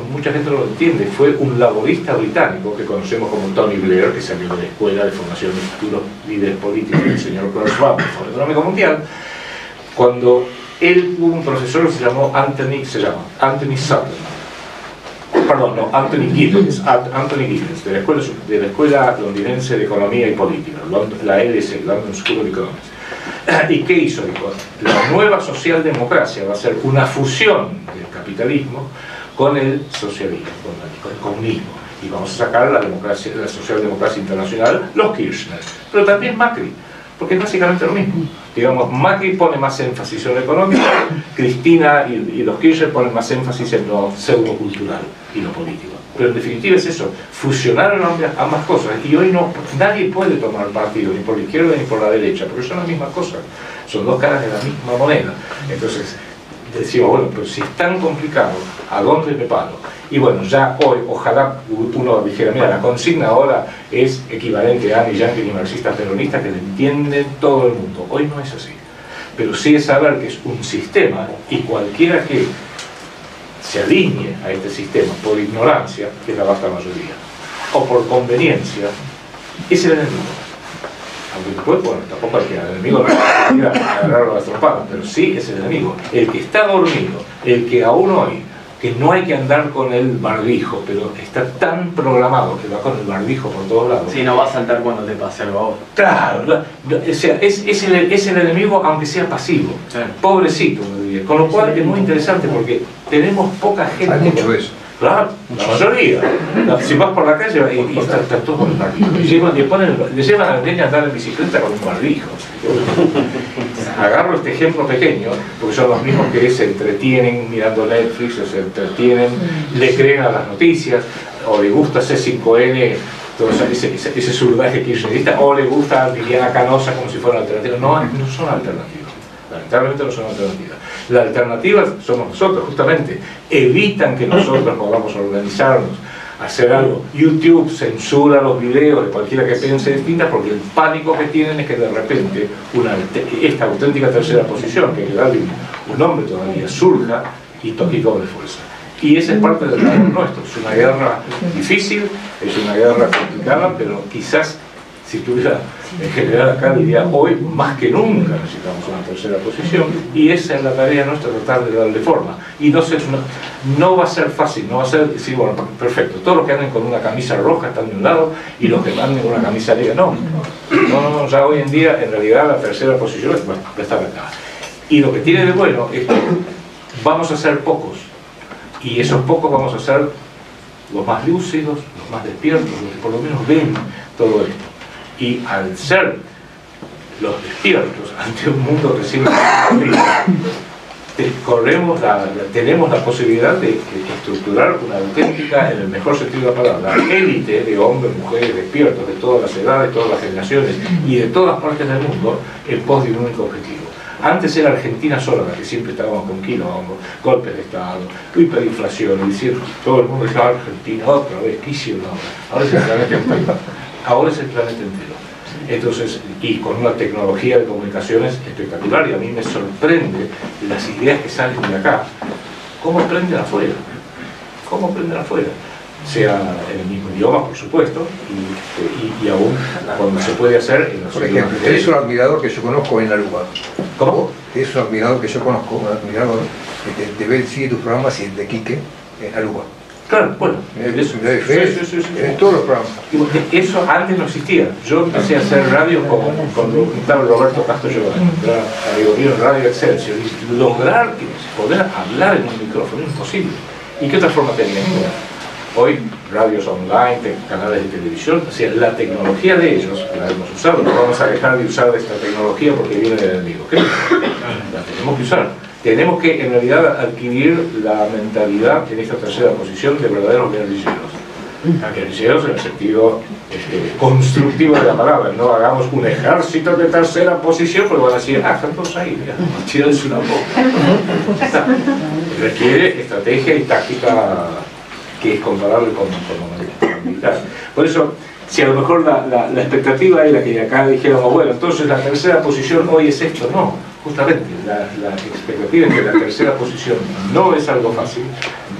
mucha gente no lo entiende, fue un laborista británico que conocemos como Tony Blair, que salió de la Escuela de Formación de Futuros Líderes Políticos del señor Klaus Schwab, del Foro Económico Mundial, cuando él tuvo un profesor que se llama Anthony Giddens, de la Escuela Londinense de Economía y Política, la LSE, London School of Economics. ¿Y qué hizo? Dijo, la nueva socialdemocracia va a ser una fusión del capitalismo con el socialismo, con el comunismo. Y vamos a sacar la socialdemocracia internacional, los Kirchner, pero también Macri, porque es básicamente lo mismo. Digamos, Macri pone más énfasis en lo económico, Cristina y los Kirchner ponen más énfasis en lo pseudocultural y lo político. Pero en definitiva es eso, fusionaron ambas cosas, y hoy nadie puede tomar partido ni por la izquierda ni por la derecha, porque son las mismas cosas, son dos caras de la misma moneda. Entonces decimos, bueno, pero si es tan complicado, ¿a dónde me paro? Y bueno, ya hoy, ojalá uno dijera, mira, la consigna ahora es equivalente a ni yanqui ni marxista peronista, que le entiende todo el mundo. Hoy no es así, pero sí es saber que es un sistema, y cualquiera que se alinee a este sistema por ignorancia, que es la vasta mayoría, o por conveniencia, es el enemigo. Aunque después, bueno, tampoco hay que al enemigo no agarrarlo a las trompadas, pero sí es el enemigo. El que está dormido, el que aún hoy, que no hay que andar con el barbijo, pero está tan programado que va con el barbijo por todos lados. Sí, no va a saltar cuando te pase algo a vos. Claro, o sea, es el enemigo aunque sea pasivo. Sí. Pobrecito, me diría. Con lo cual es muy interesante porque tenemos poca gente. Hay mucho de eso. Claro, la mayoría. Si vas por la calle y están todos con el barbijo. Le llevan a la niña a andar en bicicleta con un barbijo. Agarro este ejemplo pequeño, porque son los mismos que se entretienen mirando Netflix, o se entretienen, le creen a las noticias, o le gusta C5N, todo ese surdaje kirchnerista, o le gusta Liliana Canosa como si fuera alternativa. No son alternativas. Lamentablemente no son alternativas. La alternativa somos nosotros, justamente. Evitan que nosotros podamos organizarnos, hacer algo. YouTube censura los videos de cualquiera que piense distinta, porque el pánico que tienen es que de repente esta auténtica tercera posición, que le da un nombre todavía, surja y cobre fuerza. Y esa es parte del trabajo nuestro. Es una guerra difícil, es una guerra complicada, pero quizás, si tuviera en general acá, diría, hoy más que nunca necesitamos una tercera posición, y esa es la tarea nuestra, tratar de darle forma. Y no va a ser fácil, no va a ser decir, bueno, perfecto, todos los que anden con una camisa roja están de un lado y los que anden con una camisa negra, no, ya hoy en día en realidad la tercera posición va a estar acá. Y lo que tiene de bueno es que vamos a ser pocos, y esos pocos vamos a ser los más lúcidos, los más despiertos, los que por lo menos ven todo esto. Y al ser los despiertos ante un mundo que siempre tenemos la posibilidad de estructurar una auténtica, en el mejor sentido de la palabra, élite de hombres, mujeres despiertos de todas las edades, todas las generaciones y de todas partes del mundo en pos de un único objetivo. Antes era Argentina sola, la que siempre estábamos con quilombo, golpes de Estado, hiperinflación, y decir, todo el mundo decía, Argentina otra vez, ¿qué hicieron ahora? Ahora es el planeta entero. Ahora es el planeta entero. Entonces, y con una tecnología de comunicaciones espectacular, y a mí me sorprende las ideas que salen de acá, cómo aprenden afuera, sea en el mismo idioma, por supuesto, y aún cuando se puede hacer en los Por ejemplo, usted es un admirador que yo conozco en Aruba. ¿Cómo? Es un admirador que yo conozco, un admirador que te ve, sigue tus programas y el de Quique en Aruba. Claro, bueno, eso. Me doy fe, en todos los programas. Y eso antes no existía. Yo empecé a hacer radio con Roberto Castro Giovanni, amigo mío en Radio Excelsior, y lograr poder hablar en un micrófono es imposible. ¿Y qué otra forma tenía? Hoy, radios online, canales de televisión, o sea, la tecnología de ellos la hemos usado, no vamos a dejar de usar esta tecnología porque viene del enemigo. ¿Qué? La tenemos que usar. Tenemos que, en realidad, adquirir la mentalidad en esta tercera posición de verdaderos guerrilleros. Guerrilleros en el sentido constructivo de la palabra. No hagamos un ejército de tercera posición, porque van a decir, están todos ahí, tírense una boca. Requiere estrategia y táctica que es comparable con militar. Por eso, si a lo mejor la expectativa era que acá dijéramos, bueno, entonces la tercera posición hoy es esto, no. Justamente, la expectativa es que la tercera posición no es algo fácil,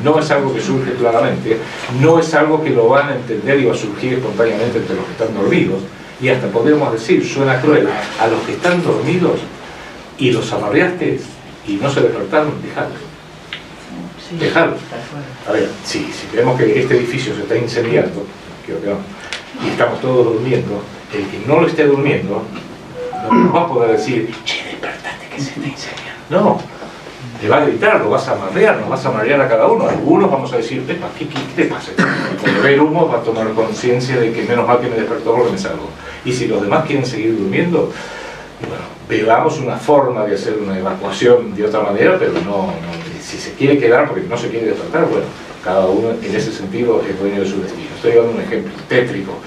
no es algo que surge claramente, no es algo que lo van a entender y va a surgir espontáneamente entre los que están dormidos, y hasta podemos decir, suena cruel, a los que están dormidos y los amarreaste y no se despertaron, dejadlos. Dejadlos. A ver, si vemos que este edificio se está incendiando, creo que no, y estamos todos durmiendo, el que no lo esté durmiendo, no nos va a poder decir, che, despertate que se está incendiando. No, te va a gritar, lo vas a amarrear, nos vas a amarrear a cada uno. Algunos vamos a decir, Pepa, ¿qué te pasa? Cuando ve el humo va a tomar conciencia de que menos mal que me despertó porque me salgo. Y si los demás quieren seguir durmiendo, bueno, veamos una forma de hacer una evacuación de otra manera, pero no, si se quiere quedar porque no se quiere despertar, bueno, cada uno en ese sentido es dueño de su destino. Estoy dando un ejemplo tétrico,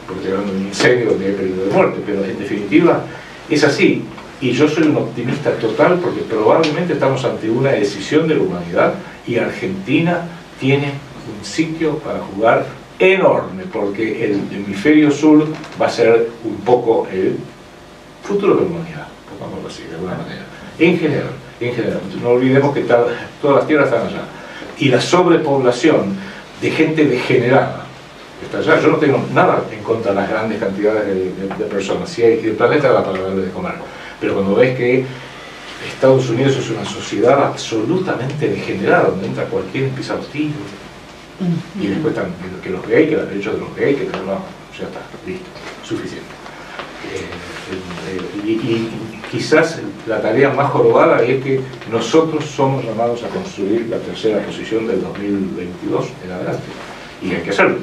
porque estoy hablando de un incendio donde hay peligro de muerte, pero en definitiva es así. Y yo soy un optimista total porque probablemente estamos ante una decisión de la humanidad y Argentina tiene un sitio para jugar enorme, porque el hemisferio sur va a ser un poco el futuro de la humanidad, pongámoslo así, de alguna manera. En general, no olvidemos que todas las tierras están allá. Y la sobrepoblación de gente degenerada está allá. Yo no tengo nada en contra de las grandes cantidades de personas. Si hay, el planeta da para darle de comer. Pero cuando ves que Estados Unidos es una sociedad absolutamente degenerada, donde entra cualquier empieza los tiros, y después están que los gays, que los derechos de los gays, que no, ya está, listo, suficiente. Y quizás la tarea más jorobada es que nosotros somos llamados a construir la tercera posición del 2022 en adelante. Y hay que hacerlo.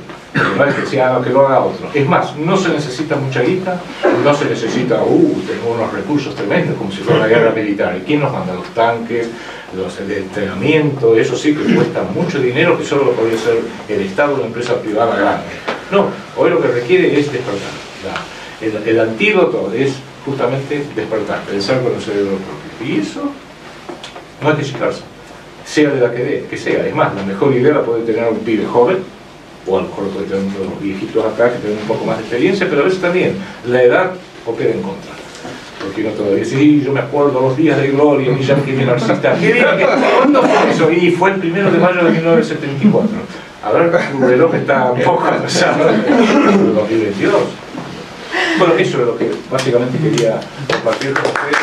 No es que sea que lo haga otro. Es más, no se necesita mucha guita, no se necesita, tengo unos recursos tremendos, como si fuera una guerra militar. ¿Y quién nos manda? Los tanques, el entrenamiento, eso sí que cuesta mucho dinero, que solo lo podría hacer el Estado o una empresa privada grande. No, hoy lo que requiere es despertar. El antídoto es justamente despertar, pensar con el cerebro propio. Y eso no hay que chicarse, sea de la que sea. Es más, la mejor idea la puede tener un pibe joven, o a lo mejor lo puede tener unos viejitos acá que tienen un poco más de experiencia, pero a veces también la edad opera en contra. Porque uno todavía dice, sí, yo me acuerdo los días de gloria, mi yankee narcisista. ¿Cuándo fue eso? Y fue el 1 de mayo de 1974. A ver, tu reloj está un poco atrasado en 2022. Bueno, eso es lo que básicamente quería compartir con ustedes.